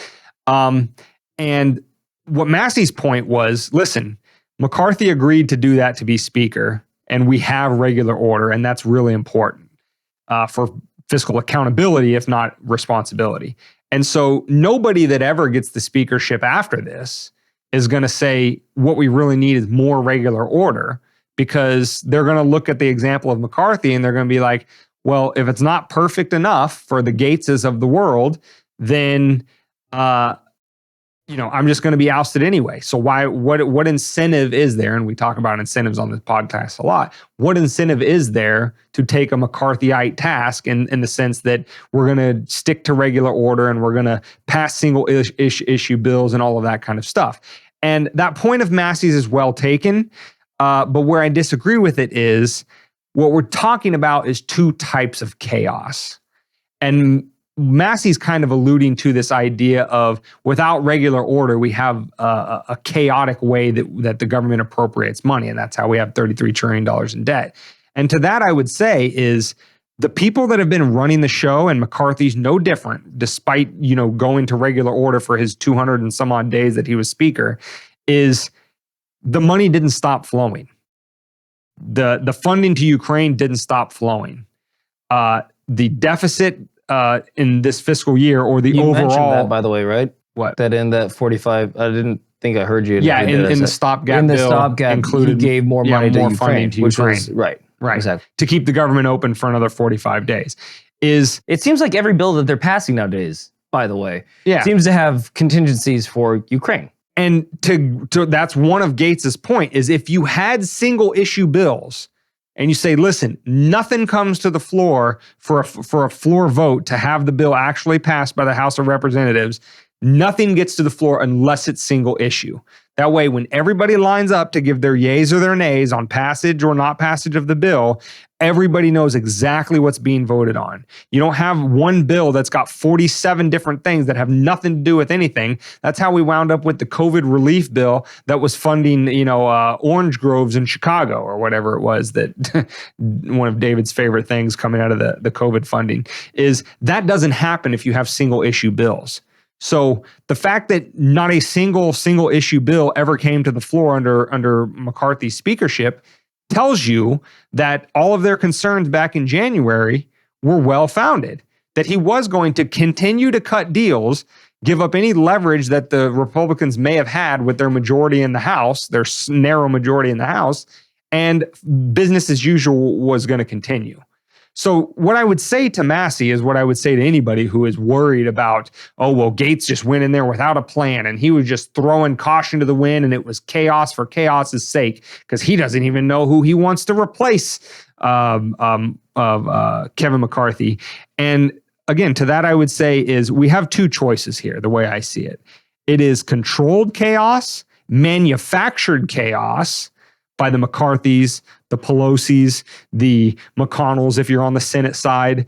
And what Massie's point was, listen, McCarthy agreed to do that to be speaker and we have regular order and that's really important for fiscal accountability, if not responsibility. And so nobody that ever gets the speakership after this is going to say what we really need is more regular order because they're going to look at the example of McCarthy and they're going to be like, well, if it's not perfect enough for the Gaetzes of the world, then I'm just going to be ousted anyway. So what incentive is there? And we talk about incentives on this podcast a lot. What incentive is there to take a McCarthyite task in the sense that we're going to stick to regular order and we're going to pass single issue bills and all of that kind of stuff? And that point of Massie's is well taken. But where I disagree with it is what we're talking about is two types of chaos. And Massie's kind of alluding to this idea of without regular order, we have a chaotic way that the government appropriates money. And that's how we have $33 trillion in debt. And to that, I would say is the people that have been running the show, and McCarthy's no different, despite, going to regular order for his 200 and some odd days that he was speaker, is the money didn't stop flowing. The funding to Ukraine didn't stop flowing. The deficit in this fiscal year or the you overall. You mentioned that, by the way, right? What? That in that 45, I didn't think I heard you. Yeah, in the stopgap bill included, he gave more money to Ukraine, funding to Ukraine. Was, right, exactly. To keep the government open for another 45 days. It seems like every bill that they're passing nowadays, by the way, seems to have contingencies for Ukraine. And to that's one of Gaetz's point is if you had single issue bills and you say, listen, nothing comes to the floor for a floor vote to have the bill actually passed by the House of Representatives, nothing gets to the floor unless it's single issue. That way, when everybody lines up to give their yays or their nays on passage or not passage of the bill, everybody knows exactly what's being voted on. You don't have one bill that's got 47 different things that have nothing to do with anything. That's how we wound up with the COVID relief bill that was funding, orange groves in Chicago or whatever it was that one of David's favorite things coming out of the COVID funding is that doesn't happen if you have single issue bills. So the fact that not a single issue bill ever came to the floor under McCarthy's speakership tells you that all of their concerns back in January were well-founded, that he was going to continue to cut deals, give up any leverage that the Republicans may have had with their majority in the House, their narrow majority in the House, and business as usual was going to continue. So what I would say to Massie is what I would say to anybody who is worried about, oh, well, Gaetz just went in there without a plan and he was just throwing caution to the wind and it was chaos for chaos's sake because he doesn't even know who he wants to replace Kevin McCarthy. And again, to that I would say is we have two choices here, the way I see it. It is controlled chaos, manufactured chaos by the McCarthys, the Pelosi's, the McConnells, if you're on the Senate side.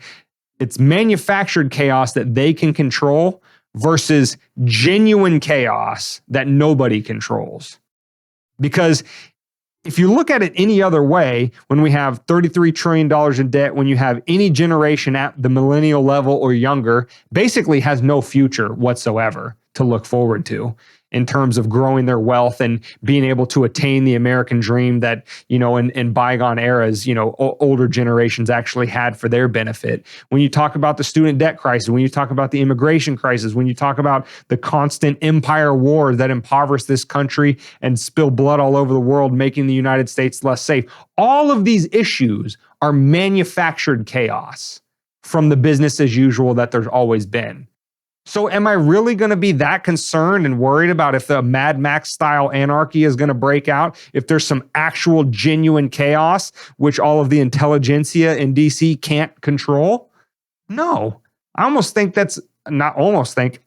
It's manufactured chaos that they can control versus genuine chaos that nobody controls. Because if you look at it any other way, when we have $33 trillion in debt, when you have any generation at the millennial level or younger, basically has no future whatsoever to look forward to in terms of growing their wealth and being able to attain the American dream that, in bygone eras, older generations actually had for their benefit. When you talk about the student debt crisis, when you talk about the immigration crisis, when you talk about the constant empire wars that impoverish this country and spill blood all over the world, making the United States less safe, all of these issues are manufactured chaos from the business as usual that there's always been. So am I really going to be that concerned and worried about if the Mad Max style anarchy is going to break out, if there's some actual genuine chaos, which all of the intelligentsia in DC can't control? No, I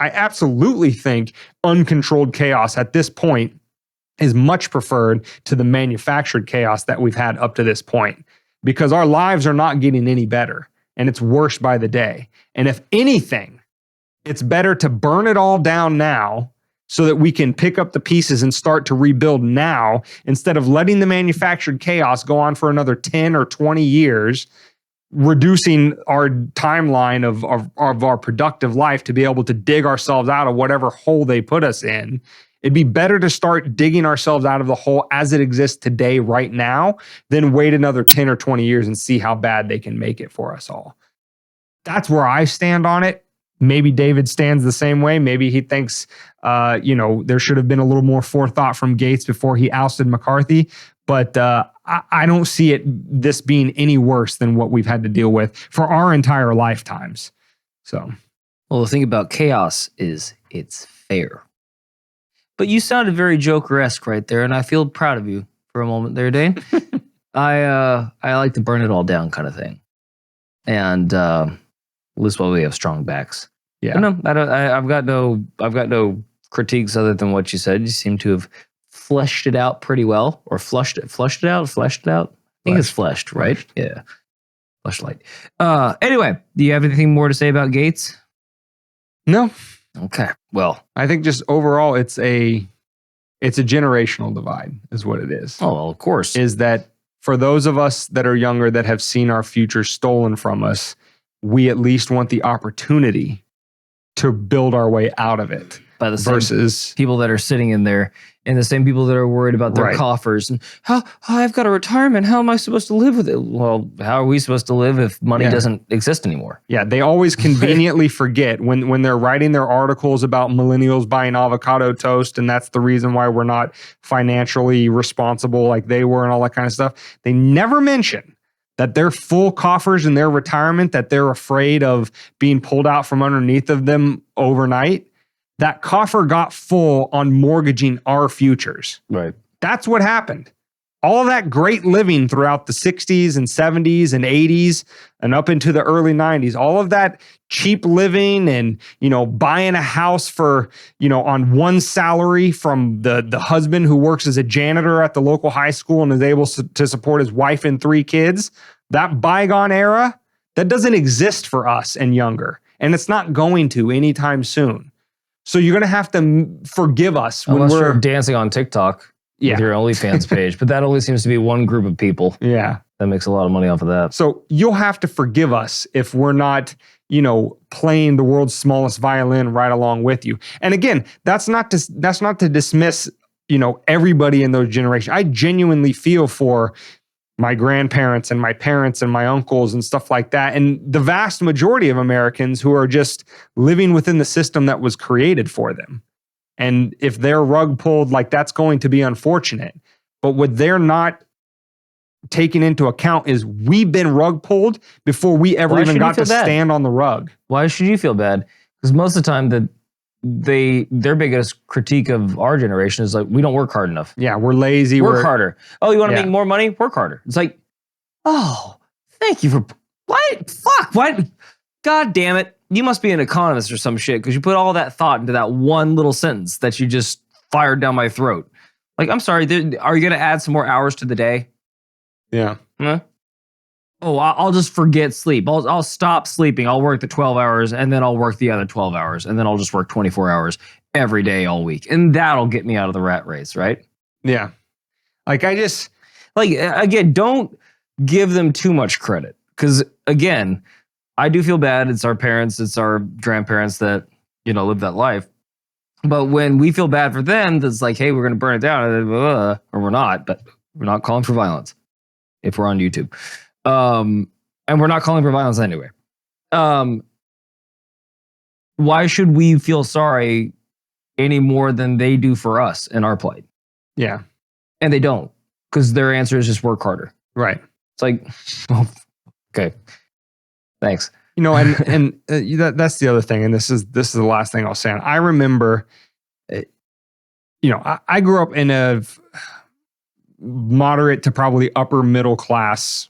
absolutely think uncontrolled chaos at this point is much preferred to the manufactured chaos that we've had up to this point, because our lives are not getting any better and it's worse by the day. And if anything, it's better to burn it all down now so that we can pick up the pieces and start to rebuild now instead of letting the manufactured chaos go on for another 10 or 20 years, reducing our timeline of our productive life to be able to dig ourselves out of whatever hole they put us in. It'd be better to start digging ourselves out of the hole as it exists today, right now, than wait another 10 or 20 years and see how bad they can make it for us all. That's where I stand on it. Maybe David stands the same way. Maybe he thinks, there should have been a little more forethought from Gaetz before he ousted McCarthy. But I don't see this being any worse than what we've had to deal with for our entire lifetimes. So, well, the thing about chaos is it's fair. But you sounded very Joker-esque right there, and I feel proud of you for a moment there, Dane. I like to burn it all down kind of thing, and at least while we have strong backs. Yeah. But no, I've got no critiques other than what you said. You seem to have fleshed it out pretty well, or flushed it out. I think it's fleshed, right? Yeah. Fleshlight. Anyway, do you have anything more to say about Gaetz? No. Okay. Well, I think just overall, it's a generational divide, is what it is. Oh, well, of course. Is that for those of us that are younger that have seen our future stolen from us, we at least want the opportunity to build our way out of it. By the same versus people that are sitting in there, and the same people that are worried about their coffers and I've got a retirement. How am I supposed to live with it? Well, how are we supposed to live if money doesn't exist anymore? Yeah, they always conveniently forget when they're writing their articles about millennials buying avocado toast, and that's the reason why we're not financially responsible like they were and all that kind of stuff. They never mention that their full coffers in their retirement, that they're afraid of being pulled out from underneath of them overnight. That coffer got full on mortgaging our futures. Right. That's what happened. All of that great living throughout the 60s and 70s and 80s and up into the early 90s, all of that cheap living and, buying a house for, on one salary from the husband who works as a janitor at the local high school and is able to support his wife and 3 kids, that bygone era, that doesn't exist for us and younger. And it's not going to anytime soon. So you're going to have to forgive us when Unless we're dancing on TikTok. with your OnlyFans page, but that only seems to be one group of people. Yeah. That makes a lot of money off of that. So you'll have to forgive us if we're not, playing the world's smallest violin right along with you. And again, that's not to dismiss, everybody in those generations. I genuinely feel for my grandparents and my parents and my uncles and stuff like that. And the vast majority of Americans who are just living within the system that was created for them. And if they're rug pulled, like, that's going to be unfortunate. But what they're not taking into account is we've been rug pulled before we ever even got to stand on the rug. Why should you feel bad? Because most of the time their biggest critique of our generation is like, we don't work hard enough. Yeah, we're lazy. Work harder. Oh, you want to make more money? Work harder. It's like, oh, thank you for what? Fuck, what? God damn it. You must be an economist or some shit because you put all that thought into that one little sentence that you just fired down my throat. Like, I'm sorry, are you going to add some more hours to the day? Yeah. Huh? Oh, I'll just forget sleep. I'll stop sleeping. I'll work the 12 hours and then I'll work the other 12 hours and then I'll just work 24 hours every day all week. And that'll get me out of the rat race, right? Yeah. Like, again, don't give them too much credit. Because again, I do feel bad. It's our parents, it's our grandparents that, live that life. But when we feel bad for them, that's like, hey, we're going to burn it down, or we're not, but we're not calling for violence if we're on YouTube. And we're not calling for violence anyway. Why should we feel sorry any more than they do for us in our plight? Yeah. And they don't, because their answer is just work harder. Right. It's like, oh, okay, thanks. And that's the other thing. And this is the last thing I'll say. I remember, I grew up in a moderate to probably upper middle class,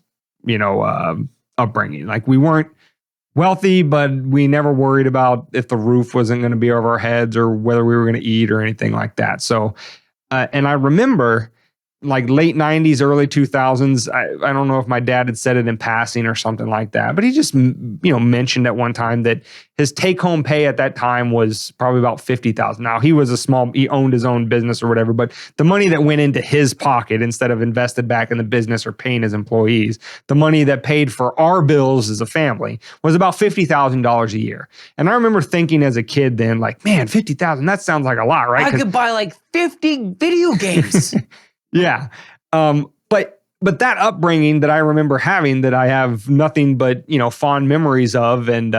upbringing. Like, we weren't wealthy, but we never worried about if the roof wasn't going to be over our heads or whether we were going to eat or anything like that. So, and I remember, like, late 90s, early 2000s, I don't know if my dad had said it in passing or something like that, but he just, mentioned at one time that his take-home pay at that time was probably about $50,000. Now, he owned his own business or whatever, but the money that went into his pocket instead of invested back in the business or paying his employees, the money that paid for our bills as a family was about $50,000 a year. And I remember thinking as a kid then, like, man, $50,000, that sounds like a lot, right? I could buy like 50 video games. Yeah. But that upbringing that I remember having, that I have nothing but, fond memories of and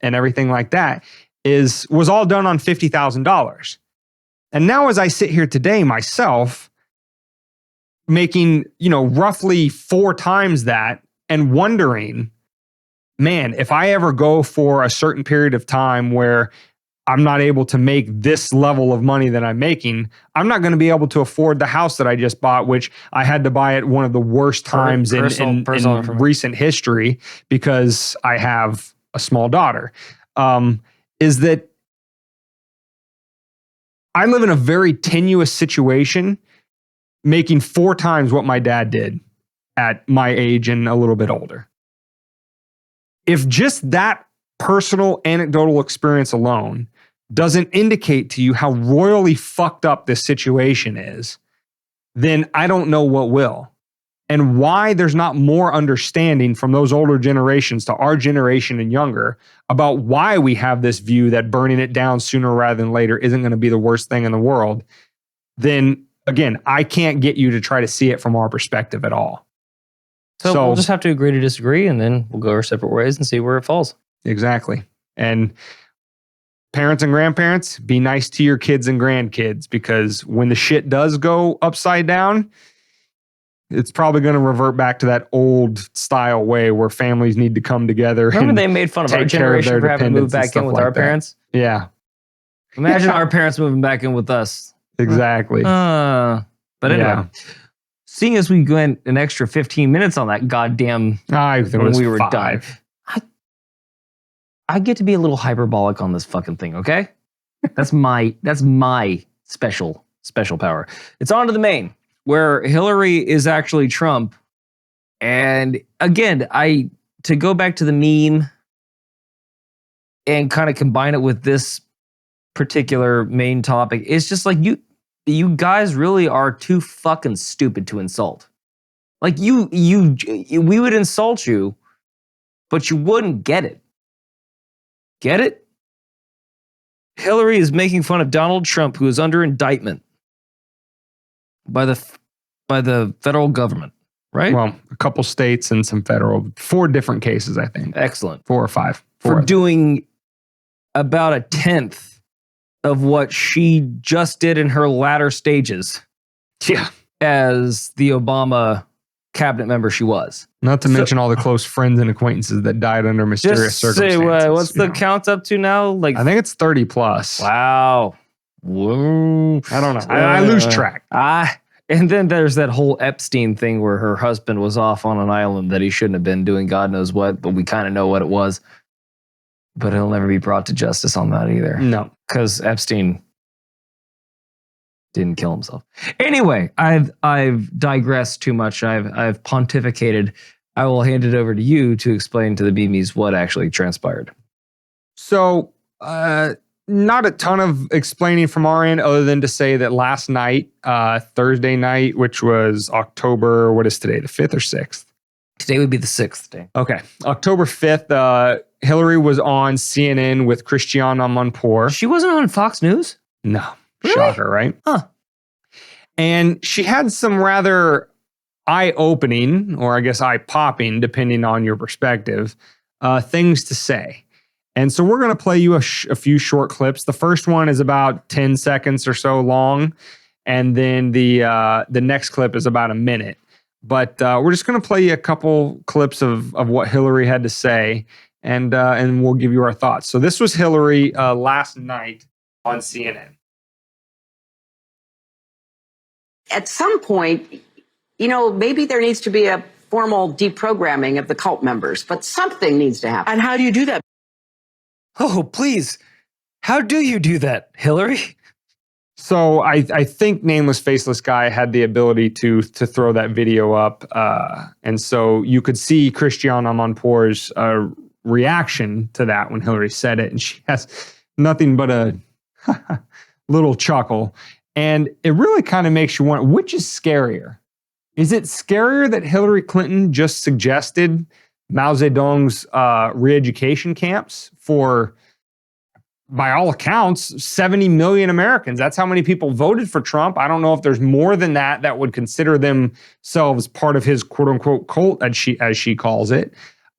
everything like that, was all done on $50,000. And now as I sit here today myself, making, roughly 4 times that, and wondering, man, if I ever go for a certain period of time where I'm not able to make this level of money that I'm making, I'm not going to be able to afford the house that I just bought, which I had to buy at one of the worst times in recent history because I have a small daughter. Is that I live in a very tenuous situation, making 4 times what my dad did at my age and a little bit older. If just that personal anecdotal experience alone doesn't indicate to you how royally fucked up this situation is, then I don't know what will. And why there's not more understanding from those older generations to our generation and younger about why we have this view that burning it down sooner rather than later isn't going to be the worst thing in the world, then again, I can't get you to try to see it from our perspective at all. So we'll just have to agree to disagree, and then we'll go our separate ways and see where it falls. Exactly. And parents and grandparents, be nice to your kids and grandkids, because when the shit does go upside down, it's probably going to revert back to that old style way where families need to come together. Remember they made fun of our generation for having to move back in with our parents? Yeah. Imagine our parents moving back in with us. Exactly. But anyway, seeing as we went an extra 15 minutes on that goddamn when we were done, I get to be a little hyperbolic on this fucking thing, okay? That's my special power. It's on to the main, where Hillary is actually Trump. And again, to go back to the meme and kind of combine it with this particular main topic, it's just like you guys really are too fucking stupid to insult. Like we would insult you, but you wouldn't get it. Get it? Hillary is making fun of Donald Trump, who is under indictment by the federal government, right? Well, a couple states and some federal, 4 different cases, I think. Excellent. 4 or 5. For doing about a tenth of what she just did in her latter stages. Yeah. As the Obama cabinet member she was. Not to mention all the close friends and acquaintances that died under mysterious circumstances. What's the count up to now? Like, I think it's 30 plus. Wow. Whoa. I don't know. I lose track. And then there's that whole Epstein thing where her husband was off on an island that he shouldn't have been doing God knows what, but we kind of know what it was. But he'll never be brought to justice on that either. No. Because Epstein didn't kill himself. Anyway, I've digressed too much. I've pontificated. I will hand it over to you to explain to the Beamies what actually transpired. So, not a ton of explaining from our end, other than to say that last night, Thursday night, which was October, what is today, the 5th or 6th? Today would be the 6th day. Okay. October 5th, Hillary was on CNN with Christiane Amanpour. She wasn't on Fox News? No. Really? Shocker, right? Huh. And she had some rather eye-opening, or I guess eye-popping, depending on your perspective, things to say. And so we're going to play you a few short clips. The first one is about 10 seconds or so long, and then the next clip is about a minute. But we're just going to play you a couple clips of what Hillary had to say, and we'll give you our thoughts. So this was Hillary last night on CNN. At some point, maybe there needs to be a formal deprogramming of the cult members, but something needs to happen. And how do you do that? Oh, please. How do you do that, Hillary? So I think Nameless Faceless Guy had the ability to throw that video up. And so you could see Christiane Amanpour's reaction to that when Hillary said it. And she has nothing but a little chuckle. And it really kind of makes you wonder, which is scarier? Is it scarier that Hillary Clinton just suggested Mao Zedong's re-education camps for, by all accounts, 70 million Americans? That's how many people voted for Trump. I don't know if there's more than that would consider themselves part of his quote-unquote cult, as she calls it.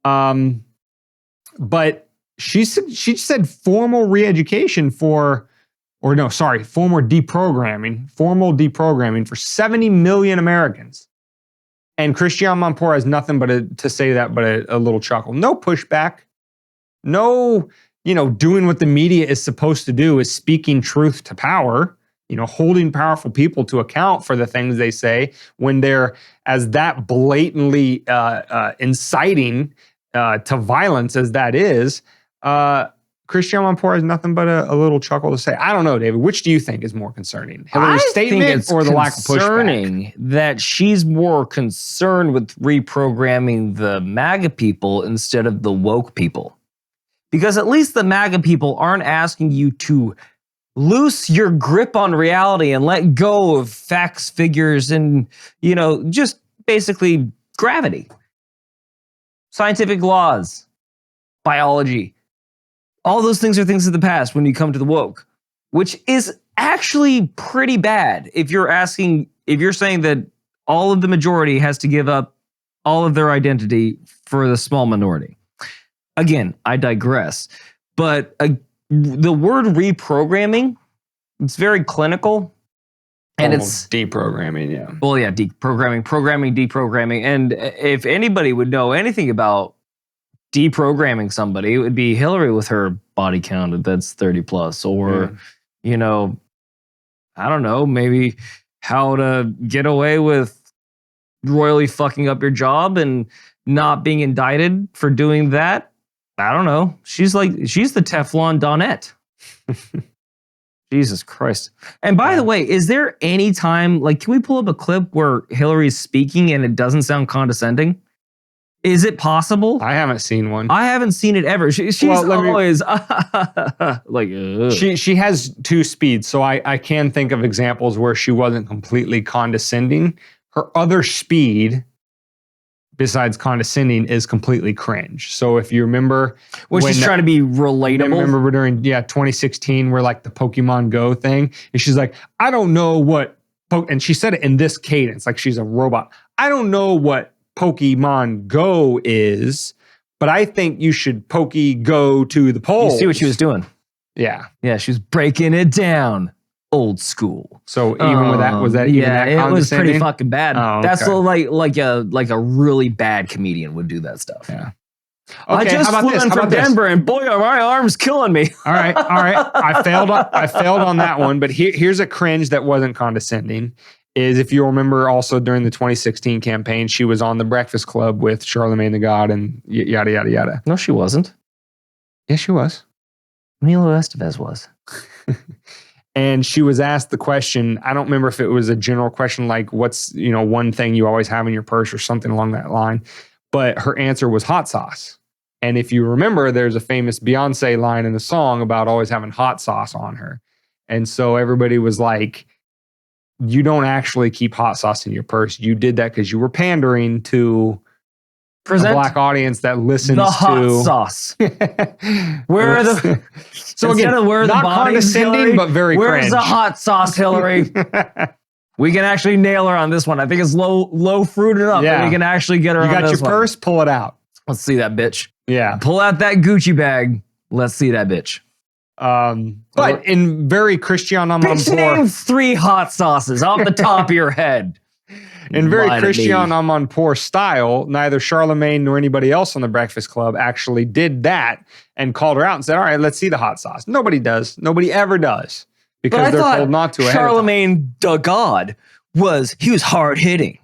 But she said formal re-education formal deprogramming for 70 million Americans. And Christiane Amanpour has nothing but to say that but a little chuckle. No pushback. No, doing what the media is supposed to do, is speaking truth to power, holding powerful people to account for the things they say when they're as that blatantly inciting to violence as that is. Christiane Amanpour has nothing but a little chuckle to say. I don't know, David. Which do you think is more concerning? Hillary's statement or the lack of pushback? Concerning that she's more concerned with reprogramming the MAGA people instead of the woke people. Because at least the MAGA people aren't asking you to loose your grip on reality and let go of facts, figures, and, just basically gravity. Scientific laws, biology. All those things are things of the past when you come to the woke, which is actually pretty bad if you're saying that all of the majority has to give up all of their identity for the small minority. Again, I digress. But the word reprogramming, it's very clinical. And it's deprogramming, yeah. Well, yeah, programming, deprogramming. And if anybody would know anything about deprogramming somebody, it would be Hillary with her body count that's 30 plus, or, I don't know, maybe how to get away with royally fucking up your job and not being indicted for doing that. I don't know. She's the Teflon Donette. Jesus Christ. And by the way, is there any time, can we pull up a clip where Hillary's speaking and it doesn't sound condescending? Is it possible? I haven't seen one. I haven't seen it ever. She's always like, ugh. She has two speeds, so I can think of examples where she wasn't completely condescending. Her other speed, besides condescending, is completely cringe. So if you remember, when she's trying to be relatable. Remember during 2016, where like the Pokemon Go thing, and she's like, I don't know what, and she said it in this cadence, like she's a robot. I don't know what Pokemon Go is, but I think you should go to the polls. You see what she was doing? Yeah. Yeah, she was breaking it down. Old school. So even with that, was that even that it was pretty condescending? fucking bad. Oh, okay. That's like a really bad comedian would do that stuff. Yeah. I Okay, just how about flew this? in How from about this? Denver, and boy, are my arms killing me. All right. I failed on that one, but here's a cringe that wasn't condescending. Is if you remember, also during the 2016 campaign, she was on the Breakfast Club with Charlemagne the God and yada yada yada. No, she wasn't. Yes, she was. Emilio Estevez was. And she was asked the question, I don't remember if it was a general question like, what's, one thing you always have in your purse or something along that line. But her answer was hot sauce. And if you remember, there's a famous Beyonce line in the song about always having hot sauce on her. And so everybody was like, you don't actually keep hot sauce in your purse. You did that because you were pandering to a black audience that listens the to hot sauce. Where are the so again, where not the condescending, Hillary, but very where's cringe. the hot sauce, Hillary? We can actually nail her on this one. I think it's low fruit enough that we can actually get her on this one. You got your purse, pull it out. Let's see that bitch. Yeah. Pull out that Gucci bag. Let's see that bitch. But in very Christian Bitch, name 3 hot sauces off the top of your head. In very Christian Amanpour style, neither Charlemagne nor anybody else on the Breakfast Club actually did that and called her out and said, all right, let's see the hot sauce. Nobody does. Nobody ever does. Because they're told not to. Charlemagne the God he was hard hitting.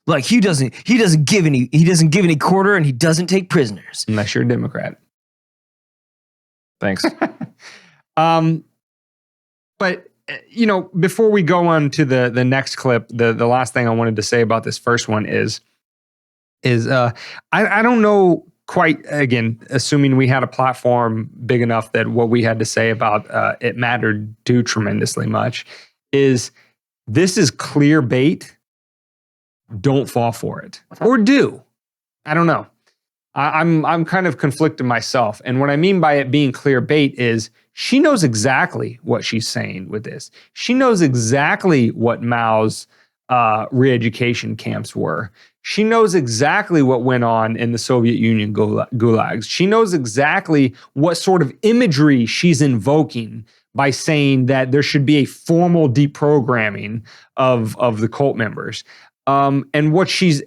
Like he doesn't give any quarter, and he doesn't take prisoners. Unless you're a Democrat. Thanks. But before we go on to the next clip, the last thing I wanted to say about this first one is I don't know quite, again, assuming we had a platform big enough that what we had to say about it mattered too tremendously much, this is clear bait. Don't fall for it. Or do. I don't know. I'm kind of conflicted myself. And what I mean by it being clear bait is she knows exactly what she's saying with this. She knows exactly what Mao's re-education camps were. She knows exactly what went on in the Soviet Union gulags. She knows exactly what sort of imagery she's invoking by saying that there should be a formal deprogramming of the cult members. And what she's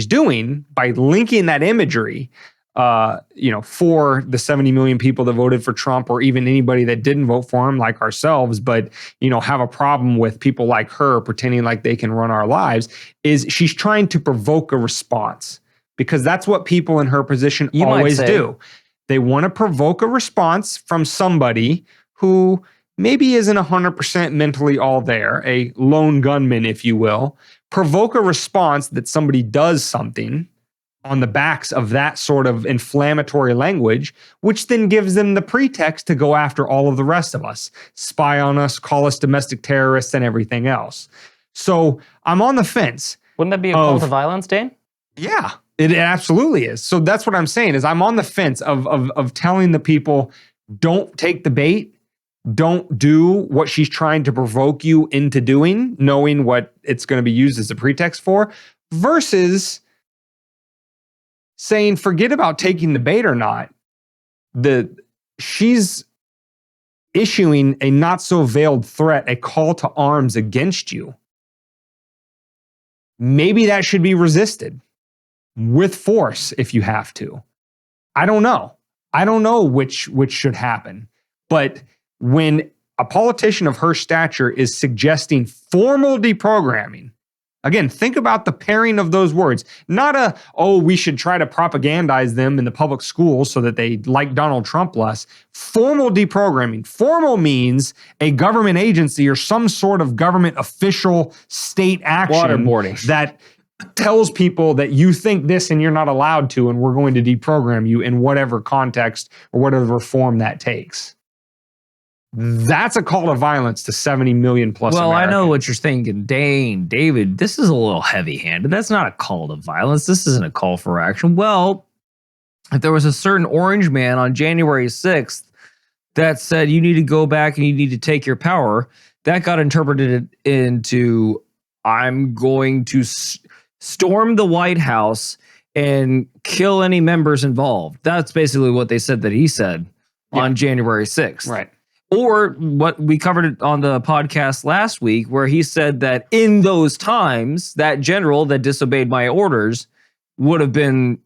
doing by linking that imagery, for the 70 million people that voted for Trump, or even anybody that didn't vote for him, like ourselves, but have a problem with people like her pretending like they can run our lives, is she's trying to provoke a response, because that's what people in her position always do. They want to provoke a response from somebody who maybe isn't 100% mentally all there, a lone gunman, if you will. Provoke a response that somebody does something on the backs of that sort of inflammatory language, which then gives them the pretext to go after all of the rest of us, spy on us, call us domestic terrorists, and everything else. So I'm on the fence. Wouldn't that be a call to violence, Dane? Yeah, it absolutely is. So that's what I'm saying, is I'm on the fence of telling the people, don't take the bait. Don't do what she's trying to provoke you into doing, knowing what it's going to be used as a pretext for, versus saying, forget about taking the bait or not. She's issuing a not so veiled threat, a call to arms against you. Maybe that should be resisted with force if you have to. I don't know. I don't know which should happen. But when a politician of her stature is suggesting formal deprogramming, again, think about the pairing of those words. Not we should try to propagandize them in the public schools so that they like Donald Trump less. Formal deprogramming. Formal means a government agency or some sort of government official state action Waterboarding. that tells people that you think this and you're not allowed to, and we're going to deprogram you in whatever context or whatever form that takes. That's a call to violence to 70 million plus Well, Americans. I know what you're thinking, Dane, David, this is a little heavy-handed. That's not a call to violence. This isn't a call for action. Well, if there was a certain orange man on January 6th that said you need to go back and you need to take your power, that got interpreted into I'm going to storm the White House and kill any members involved. That's basically what they said that he said on January 6th. Right. Or what we covered on the podcast last week, where he said that in those times, that general that disobeyed my orders would have been,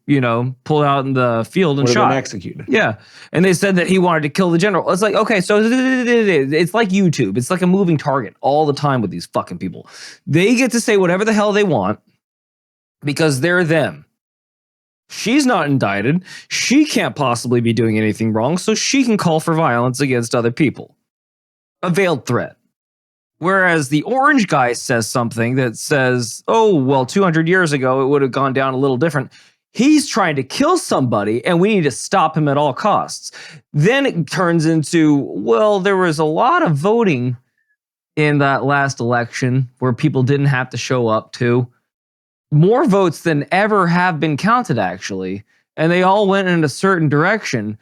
pulled out in the field and shot. Been executed. Yeah. And they said that he wanted to kill the general. It's like, okay, so it's like YouTube. It's like a moving target all the time with these fucking people. They get to say whatever the hell they want because they're them. She's not indicted. She can't possibly be doing anything wrong, so she can call for violence against other people. A veiled threat. Whereas the orange guy says something that says, oh, well, 200 years ago, it would have gone down a little different. He's trying to kill somebody, and we need to stop him at all costs. Then it turns into, well, there was a lot of voting in that last election where people didn't have to show up to. More votes than ever have been counted, actually. And they all went in a certain direction.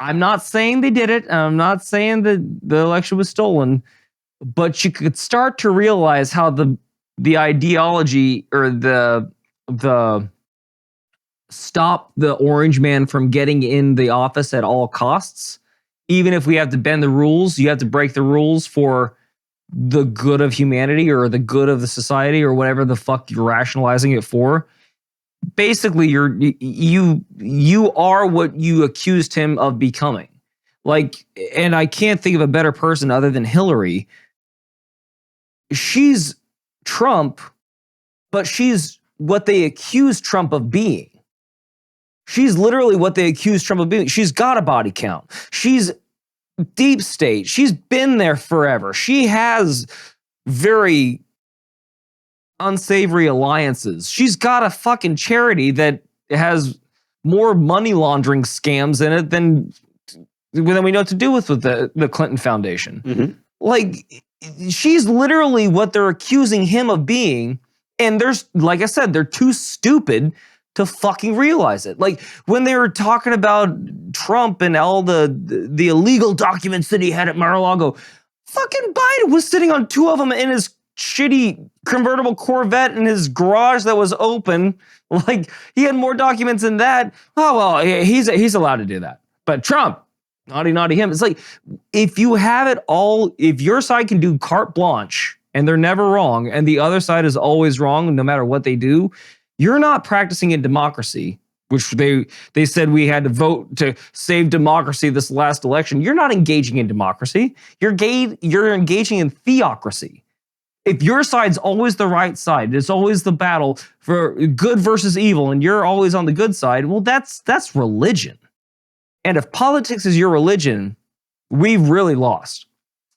I'm not saying they did it. I'm not saying that the election was stolen. But you could start to realize how the ideology or the stop the orange man from getting in the office at all costs. Even if we have to bend the rules, you have to break the rules for the good of humanity or the good of the society or whatever the fuck you're rationalizing it for. Basically, you are what you accused him of becoming. Like, and I can't think of a better person other than Hillary. She's Trump, but she's what they accused Trump of being. She's literally what they accused Trump of being. She's got a body count. She's deep state. She's been there forever. She has very unsavory alliances. She's got a fucking charity that has more money laundering scams in it than we know what to do with the Clinton Foundation. Mm-hmm. Like, she's literally what they're accusing him of being. And there's, like I said, they're too stupid to fucking realize it. Like, when they were talking about Trump and all the illegal documents that he had at Mar-a-Lago, fucking Biden was sitting on two of them in his shitty convertible Corvette in his garage that was open. Like, he had more documents than that. Oh, well, he's allowed to do that. But Trump, naughty him. It's like, if you have it all, if your side can do carte blanche and they're never wrong, and the other side is always wrong no matter what they do, you're not practicing in democracy, which they said we had to vote to save democracy this last election. You're not engaging in democracy. You're engaging in theocracy. If your side's always the right side, it's always the battle for good versus evil, and you're always on the good side, well, that's religion. And if politics is your religion, we've really lost.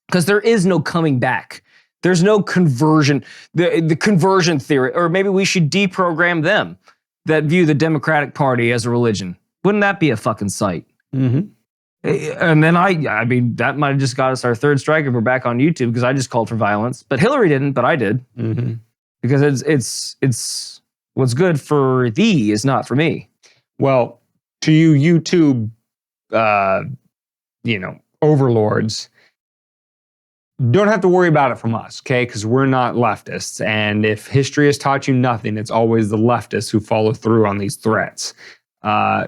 Because there is no coming back. There's no conversion, the conversion theory, or maybe we should deprogram them that view the Democratic Party as a religion. Wouldn't that be a fucking sight? Mm-hmm. And then I mean, that might have just got us our third strike if we're back on YouTube, because I just called for violence. But Hillary didn't, but I did. Mm-hmm. Because it's what's good for thee is not for me. Well, to you YouTube, overlords, don't have to worry about it from us, okay? Because we're not leftists. And if history has taught you nothing, it's always the leftists who follow through on these threats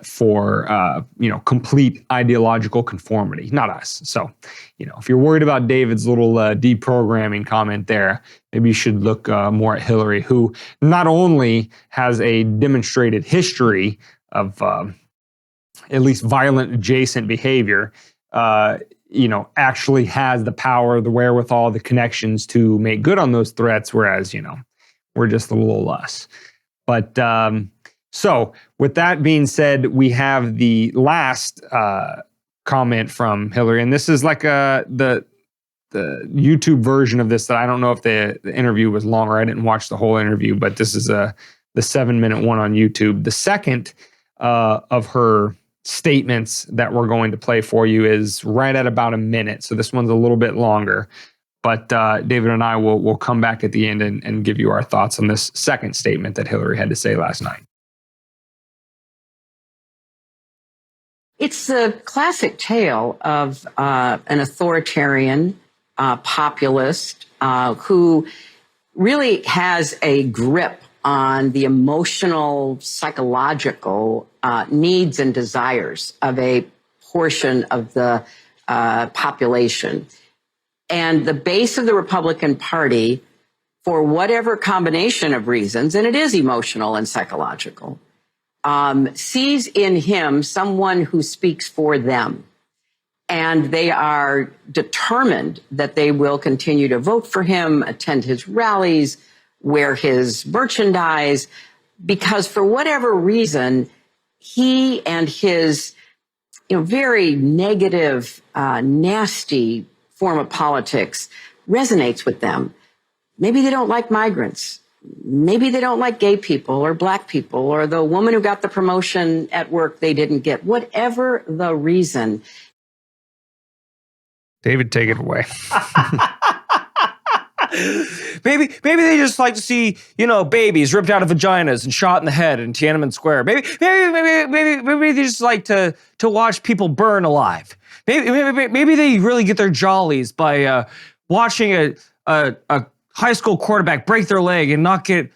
for complete ideological conformity, not us. So, if you're worried about David's little deprogramming comment there, maybe you should look more at Hillary, who not only has a demonstrated history of at least violent adjacent behavior, actually has the power, the wherewithal, the connections to make good on those threats, whereas, we're just a little less. But so with that being said, we have the last comment from Hillary, and this is like the YouTube version of this that I don't know if the interview was longer. I didn't watch the whole interview, but this is the 7-minute one on YouTube. The second of her statements that we're going to play for you is right at about a minute. So this one's a little bit longer. But David and I will come back at the end and give you our thoughts on this second statement that Hillary had to say last night. It's the classic tale of an authoritarian populist who really has a grip on the emotional, psychological needs and desires of a portion of the population. And the base of the Republican Party, for whatever combination of reasons, and it is emotional and psychological, sees in him someone who speaks for them. And they are determined that they will continue to vote for him, attend his rallies, wear his merchandise, because for whatever reason, he and his very negative, nasty form of politics resonates with them. Maybe they don't like migrants. Maybe they don't like gay people or black people or the woman who got the promotion at work they didn't get. Whatever the reason. David, take it away. Maybe they just like to see, babies ripped out of vaginas and shot in the head in Tiananmen Square. Maybe they just like to watch people burn alive. Maybe they really get their jollies by watching a high school quarterback break their leg and not get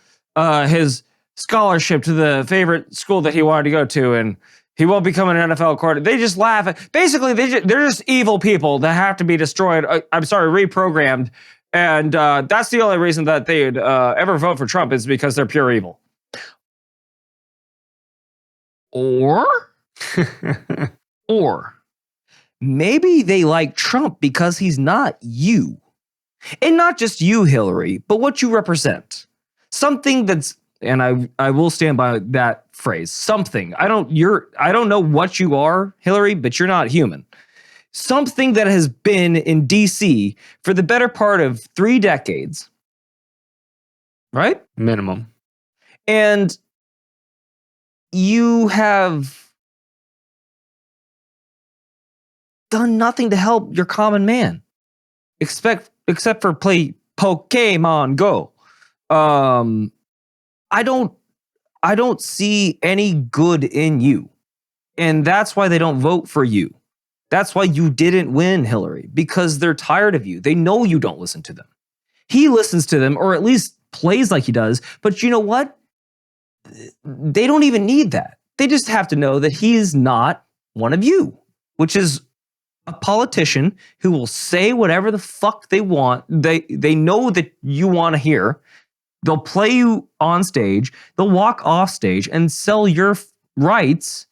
his scholarship to the favorite school that he wanted to go to, and he won't become an NFL quarterback. They just laugh. Basically, they're just evil people that have to be destroyed. Reprogrammed. And that's the only reason that they'd ever vote for Trump is because they're pure evil. Or maybe they like Trump because he's not you. And not just you, Hillary, but what you represent. Something that's, and I will stand by that phrase, something. I don't know what you are, Hillary, but you're not human. Something that has been in DC for the better part of 3 decades. Right? Minimum. And you have done nothing to help your common man. Except for play Pokemon Go. I don't see any good in you. And that's why they don't vote for you. That's why you didn't win, Hillary, because they're tired of you. They know you don't listen to them. He listens to them, or at least plays like he does. But you know what? They don't even need that. They just have to know that he's not one of you, which is a politician who will say whatever the fuck they want. They know that you want to hear. They'll play you on stage. They'll walk off stage and sell your rights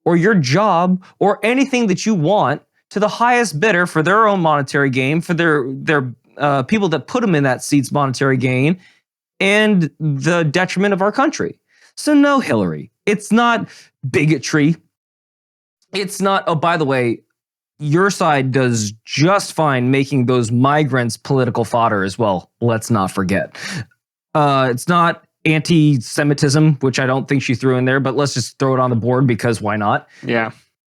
or your job or anything that you want to the highest bidder for their own monetary gain, for their people that put them in that seat's monetary gain, and the detriment of our country. So no, Hillary, it's not bigotry. It's not, oh, by the way, your side does just fine making those migrants political fodder as well. Let's not forget. It's not anti-Semitism, which I don't think she threw in there, but let's just throw it on the board because why not? Yeah.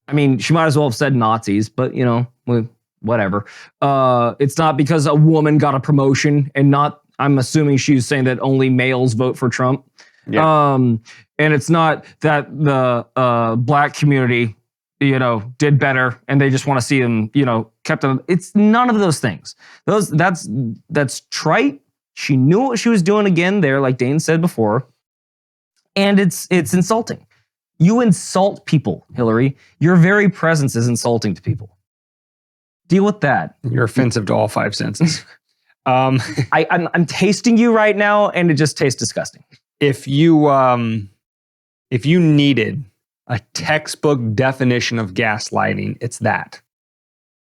I mean, she might as well have said Nazis, but whatever. It's not because a woman got a promotion and not, I'm assuming she was saying that only males vote for Trump. Yeah. And it's not that the black community, did better and they just want to see them, kept on. It's none of those things. That's trite. She knew what she was doing again there, like Dane said before. And it's insulting. You insult people, Hillary. Your very presence is insulting to people. Deal with that. You're offensive to all 5 senses. I'm tasting you right now, and it just tastes disgusting. If you needed a textbook definition of gaslighting, it's that.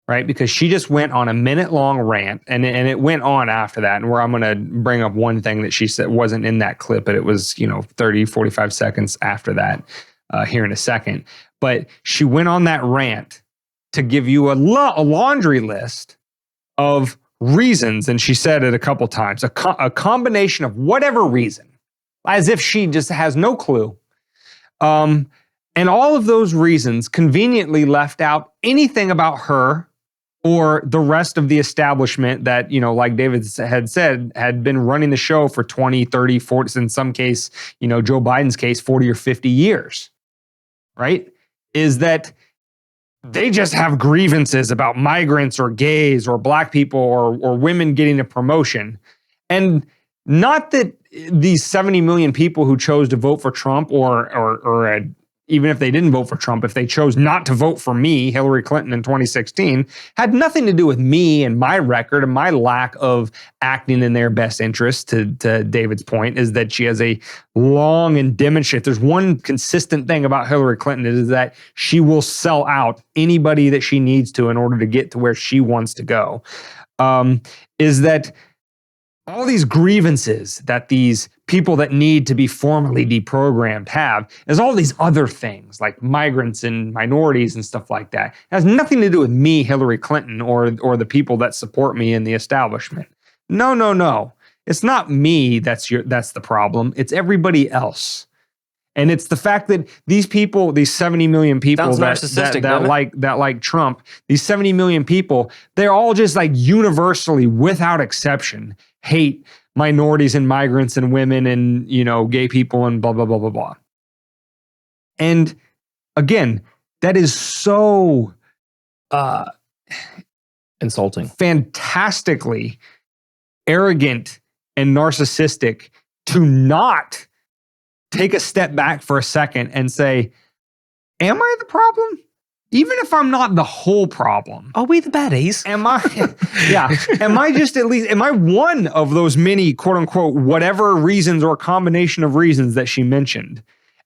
Right? Because she just went on a minute-long rant, and it went on after that, and where I'm going to bring up one thing that she said wasn't in that clip, but it was, 30, 45 seconds after that here in a second. But she went on that rant to give you a laundry list of reasons, and she said it a couple times, a combination of whatever reason, as if she just has no clue. And all of those reasons conveniently left out anything about her or the rest of the establishment that, like David had said, had been running the show for 20, 30, 40, in some case, Joe Biden's case, 40 or 50 years, right? Is that they just have grievances about migrants or gays or black people or women getting a promotion. And not that these 70 million people who chose to vote for Trump or even if they didn't vote for Trump, if they chose not to vote for me, Hillary Clinton in 2016, had nothing to do with me and my record and my lack of acting in their best interest. To David's point, is that she has a long and demonstrated. There's one consistent thing about Hillary Clinton is that she will sell out anybody that she needs to in order to get to where she wants to go. Is that all these grievances that these people that need to be formally deprogrammed have is all these other things like migrants and minorities and stuff like that. It has nothing to do with me, Hillary Clinton, or the people that support me in the establishment. No. It's not me that's the problem. It's everybody else. And it's the fact that these people, these 70 million people that like Trump, these 70 million people, they're all just like universally, without exception, hate minorities and migrants and women and, gay people and blah, blah, blah, blah, blah. And again, that is so insulting, fantastically arrogant and narcissistic to not take a step back for a second and say, am I the problem? Even if I'm not the whole problem. Are we the baddies? Am I one of those many quote unquote whatever reasons or combination of reasons that she mentioned?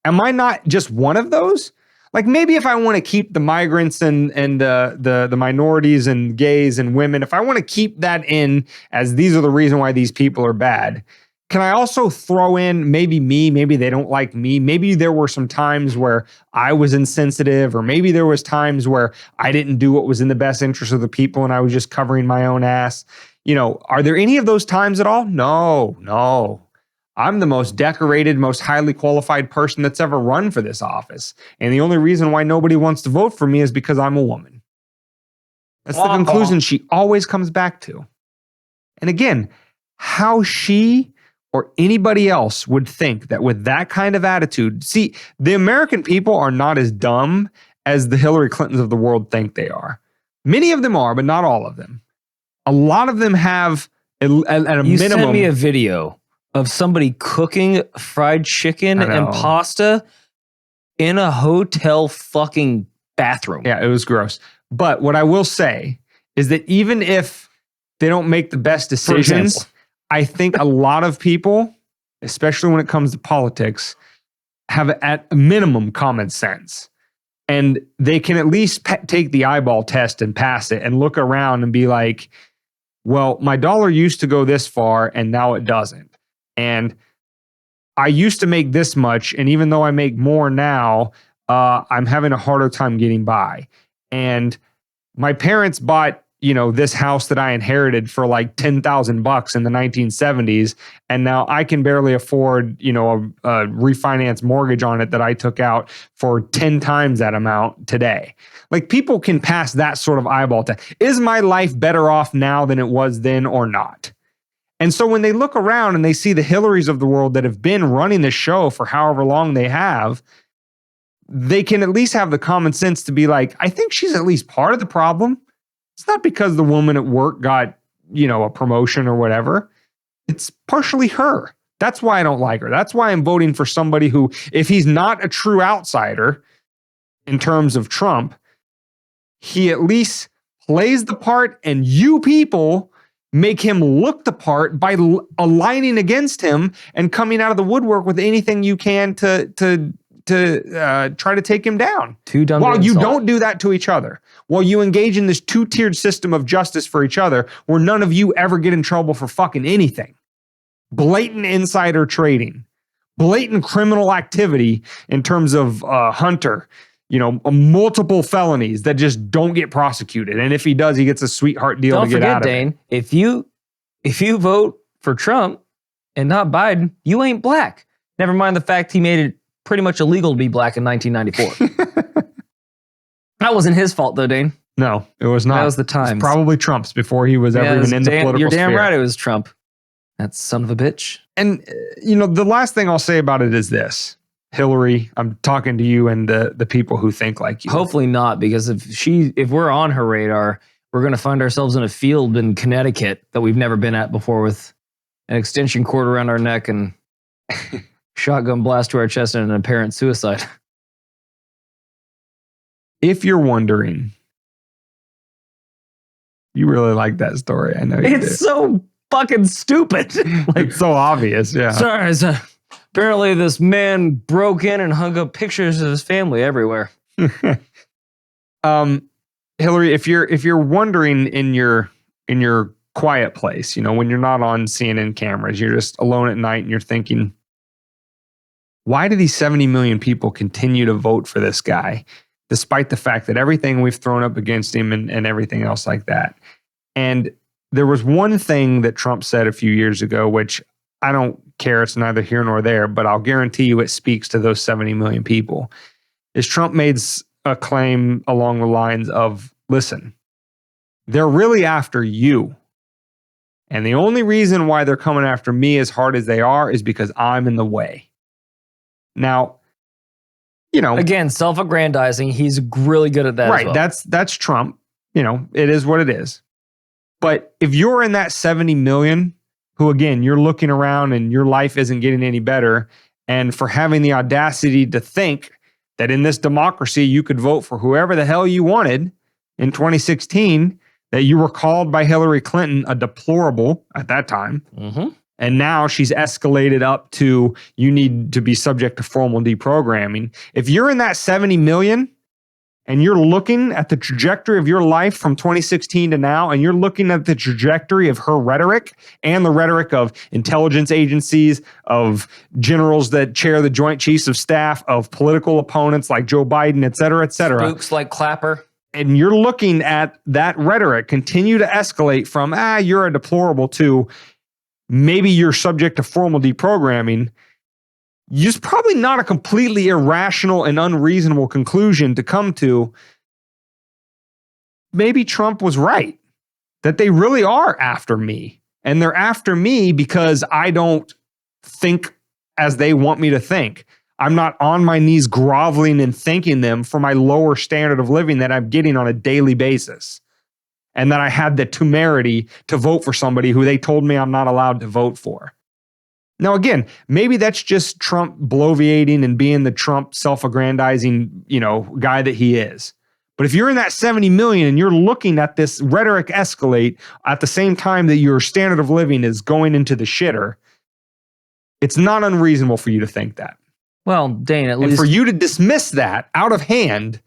Am I not just one of those? Like maybe if I want to keep the migrants and the minorities and gays and women, if I want to keep that in as these are the reason why these people are bad, can I also throw in maybe me, maybe they don't like me, maybe there were some times where I was insensitive, or maybe there was times where I didn't do what was in the best interest of the people and I was just covering my own ass. Are there any of those times at all? No. I'm the most decorated, most highly qualified person that's ever run for this office. And the only reason why nobody wants to vote for me is because I'm a woman. That's the conclusion she always comes back to. And again, how she or anybody else would think that with that kind of attitude, see, the American people are not as dumb as the Hillary Clintons of the world think they are. Many of them are, but not all of them. A lot of them have, at a minimum. You sent me a video of somebody cooking fried chicken and pasta in a hotel fucking bathroom. Yeah, it was gross. But what I will say is that even if they don't make the best decisions, I think a lot of people, especially when it comes to politics, have at a minimum common sense. And they can at least take the eyeball test and pass it and look around and be like, well, my dollar used to go this far and now it doesn't. And I used to make this much. And even though I make more now, I'm having a harder time getting by. And my parents bought this house that I inherited for like $10,000 in the 1970s. And now I can barely afford, a refinance mortgage on it that I took out for 10 times that amount today. Like people can pass that sort of eyeball test. Is my life better off now than it was then or not? And so when they look around and they see the Hillarys of the world that have been running the show for however long they have, they can at least have the common sense to be like, I think she's at least part of the problem. It's not because the woman at work got, a promotion or whatever. It's partially her. That's why I don't like her. That's why I'm voting for somebody who, if he's not a true outsider in terms of Trump, he at least plays the part and you people make him look the part by aligning against him and coming out of the woodwork with anything you can to try to take him down. While you don't do that to each other. While you engage in this two-tiered system of justice for each other where none of you ever get in trouble for fucking anything. Blatant insider trading. Blatant criminal activity in terms of Hunter, multiple felonies that just don't get prosecuted. And if he does, he gets a sweetheart deal Don't to get out forget, of Dane, it. if you vote for Trump and not Biden, you ain't black. Never mind the fact he made it pretty much illegal to be black in 1994. That wasn't his fault, though, Dane. No, it was not. That was the times. It was probably Trump's before he was ever even in the political You're damn sphere. right it was Trump. That son of a bitch. And, the last thing I'll say about it is this. Hillary, I'm talking to you and the people who think like you. Hopefully not, because if we're on her radar, we're going to find ourselves in a field in Connecticut that we've never been at before with an extension cord around our neck and shotgun blast to our chest and an apparent suicide. If you're wondering, you really like that story. I know you do. It's so fucking stupid. It's so obvious. Yeah. Sorry, apparently this man broke in and hung up pictures of his family everywhere. Hillary, if you're wondering in your quiet place, when you're not on CNN cameras, you're just alone at night and you're thinking, why do these 70 million people continue to vote for this guy, despite the fact that everything we've thrown up against him and everything else like that? And there was one thing that Trump said a few years ago, which I don't care, it's neither here nor there, but I'll guarantee you it speaks to those 70 million people, is Trump made a claim along the lines of, listen, they're really after you. And the only reason why they're coming after me as hard as they are is because I'm in the way. Now, again, self-aggrandizing, he's really good at that. Right. As well. That's Trump. It is what it is. But if you're in that 70 million who, again, you're looking around and your life isn't getting any better, and for having the audacity to think that in this democracy you could vote for whoever the hell you wanted in 2016, that you were called by Hillary Clinton a deplorable at that time. Mm-hmm. And now she's escalated up to you need to be subject to formal deprogramming. If you're in that 70 million and you're looking at the trajectory of your life from 2016 to now, and you're looking at the trajectory of her rhetoric and the rhetoric of intelligence agencies, of generals that chair the Joint Chiefs of Staff, of political opponents like Joe Biden, et cetera, et cetera. Spooks like Clapper. And you're looking at that rhetoric continue to escalate from, you're a deplorable to maybe you're subject to formal deprogramming. It's probably not a completely irrational and unreasonable conclusion to come to. Maybe Trump was right, that they really are after me. And they're after me because I don't think as they want me to think. I'm not on my knees groveling and thanking them for my lower standard of living that I'm getting on a daily basis. And that I had the temerity to vote for somebody who they told me I'm not allowed to vote for. Now, again, maybe that's just Trump bloviating and being the Trump self-aggrandizing, guy that he is. But if you're in that 70 million and you're looking at this rhetoric escalate at the same time that your standard of living is going into the shitter, it's not unreasonable for you to think that. Well, Dane, at least... And for you to dismiss that out of hand,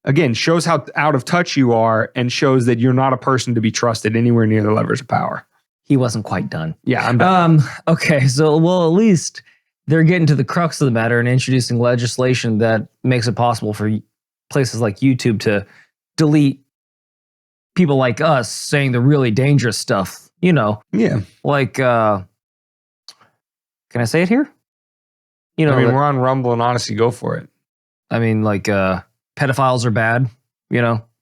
again, shows how out of touch you are and shows that you're not a person to be trusted anywhere near the levers of power. He wasn't quite done. Yeah, I'm done. Okay, so, at least they're getting to the crux of the matter and introducing legislation that makes it possible for places like YouTube to delete people like us saying the really dangerous stuff. Yeah. Like, can I say it here? We're on Rumble and Odyssey. Go for it. Pedophiles are bad,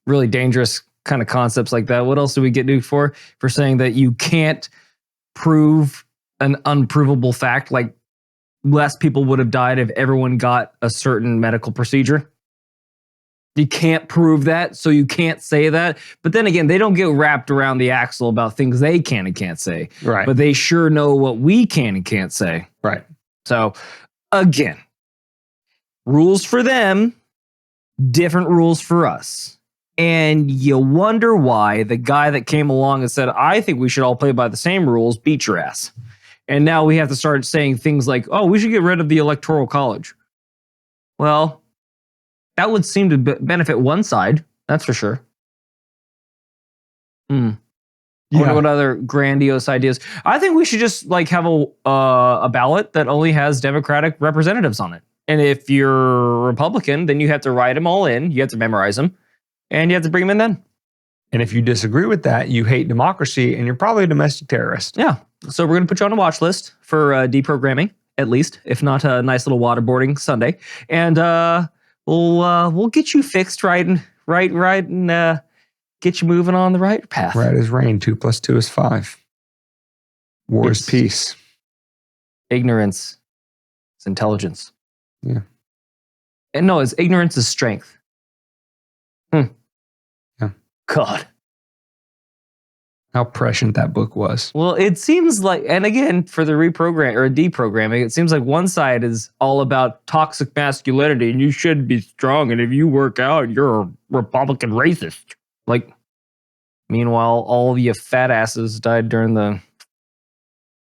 really dangerous kind of concepts like that. What else do we get nuked for? For saying that you can't prove an unprovable fact, like less people would have died if everyone got a certain medical procedure. You can't prove that, so you can't say that. But then again, they don't get wrapped around the axle about things they can and can't say. Right. But they sure know what we can and can't say. Right. So, again, rules for them, different rules for us. And you wonder why the guy that came along and said, I think we should all play by the same rules, beat your ass. And now we have to start saying things like, we should get rid of the Electoral College. Well, that would seem to benefit one side, that's for sure. I wonder what other grandiose ideas. I think we should just have a ballot that only has Democratic representatives on it. And if you're a Republican, then you have to write them all in. You have to memorize them. And you have to bring them in then. And if you disagree with that, you hate democracy and you're probably a domestic terrorist. Yeah. So we're going to put you on a watch list for deprogramming, at least, if not a nice little waterboarding Sunday. And we'll get you fixed right, and get you moving on the right path. Right as rain. 2 + 2 is 5. War is peace. Ignorance is intelligence. Yeah. And no, it's ignorance is strength. Yeah. God. How prescient that book was. Well, it seems like, and again, for the reprogram or deprogramming, it seems like one side is all about toxic masculinity and you should be strong. And if you work out, you're a Republican racist. Like, meanwhile, all of you fat asses died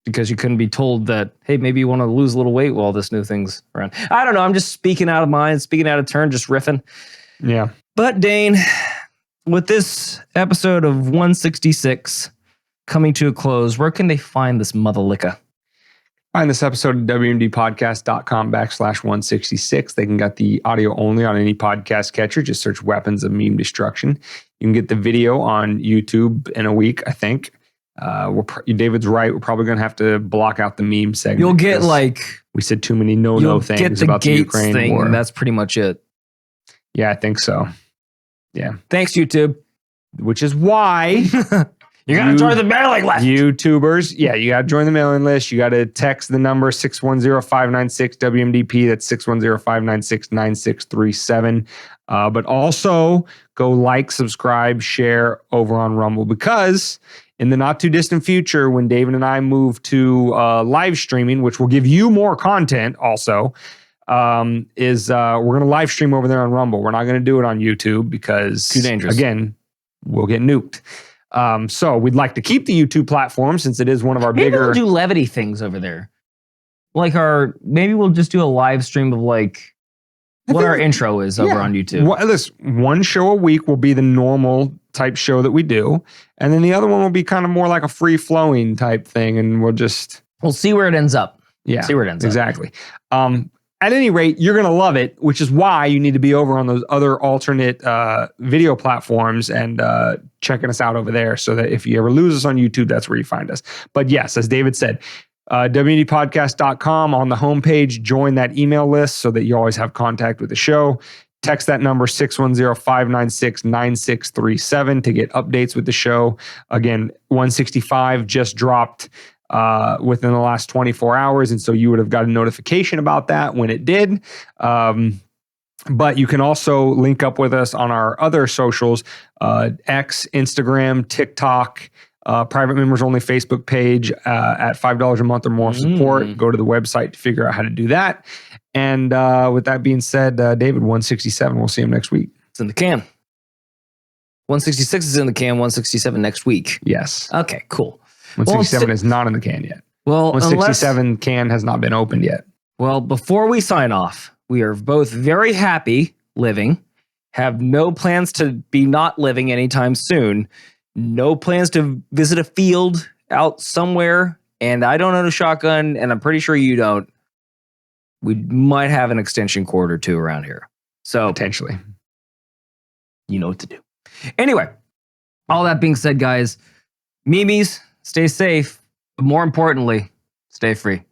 because you couldn't be told that, hey, maybe you want to lose a little weight while this new thing's around. I don't know. I'm just speaking out of mind, speaking out of turn, just riffing. Yeah. But Dane, with this episode of 166 coming to a close, where can they find this motherlicker? Find this episode at wmdpodcast.com/166. They can get the audio only on any podcast catcher. Just search Weapons of Meme Destruction. You can get the video on YouTube in a week, I think. David's right. We're probably going to have to block out the meme segment. You'll get we said too many no things about the Gaetz Ukraine thing, war. and that's pretty much it. Yeah, I think so. Yeah. Thanks, YouTube. Which is why you got to join the mailing list. YouTubers, you got to join the mailing list. You got to text the number 610-596-WMDP. That's 610-596-9637. But also go like, subscribe, share over on Rumble, because in the not too distant future, when David and I move to live streaming, which will give you more content also, we're going to live stream over there on Rumble. We're not going to do it on YouTube because, too dangerous. Again, we'll get nuked. So we'd like to keep the YouTube platform since it is one of our Maybe bigger. We'll do levity things over there. Maybe we'll just do a live stream of what our intro is over on YouTube. One show a week will be the normal type show that we do. And then the other one will be kind of more like a free flowing type thing. And we'll see where it ends up. Yeah, See where it ends up. Exactly. At any rate, you're going to love it, which is why you need to be over on those other alternate video platforms and checking us out over there, so that if you ever lose us on YouTube, that's where you find us. But yes, as David said, WMDpodcast.com on the homepage, join that email list so that you always have contact with the show. Text that number 610-596-9637 to get updates with the show. Again, 165 just dropped within the last 24 hours. And so you would have got a notification about that when it did. But you can also link up with us on our other socials, X, Instagram, TikTok, private members only Facebook page at $5 a month or more support. Go to the website to figure out how to do that. And with that being said, David, 167, we'll see him next week. It's in the can. 166 is in the can, 167 next week. Yes. Okay, cool. 167 is not in the can yet. Well, 167 can has not been opened yet. Well, before we sign off, we are both very happy living, have no plans to be not living anytime soon, no plans to visit a field out somewhere, and I don't own a shotgun, and I'm pretty sure you don't. We might have an extension cord or two around here. So potentially. You know what to do. Anyway, all that being said, guys, memes, stay safe, but more importantly, stay free.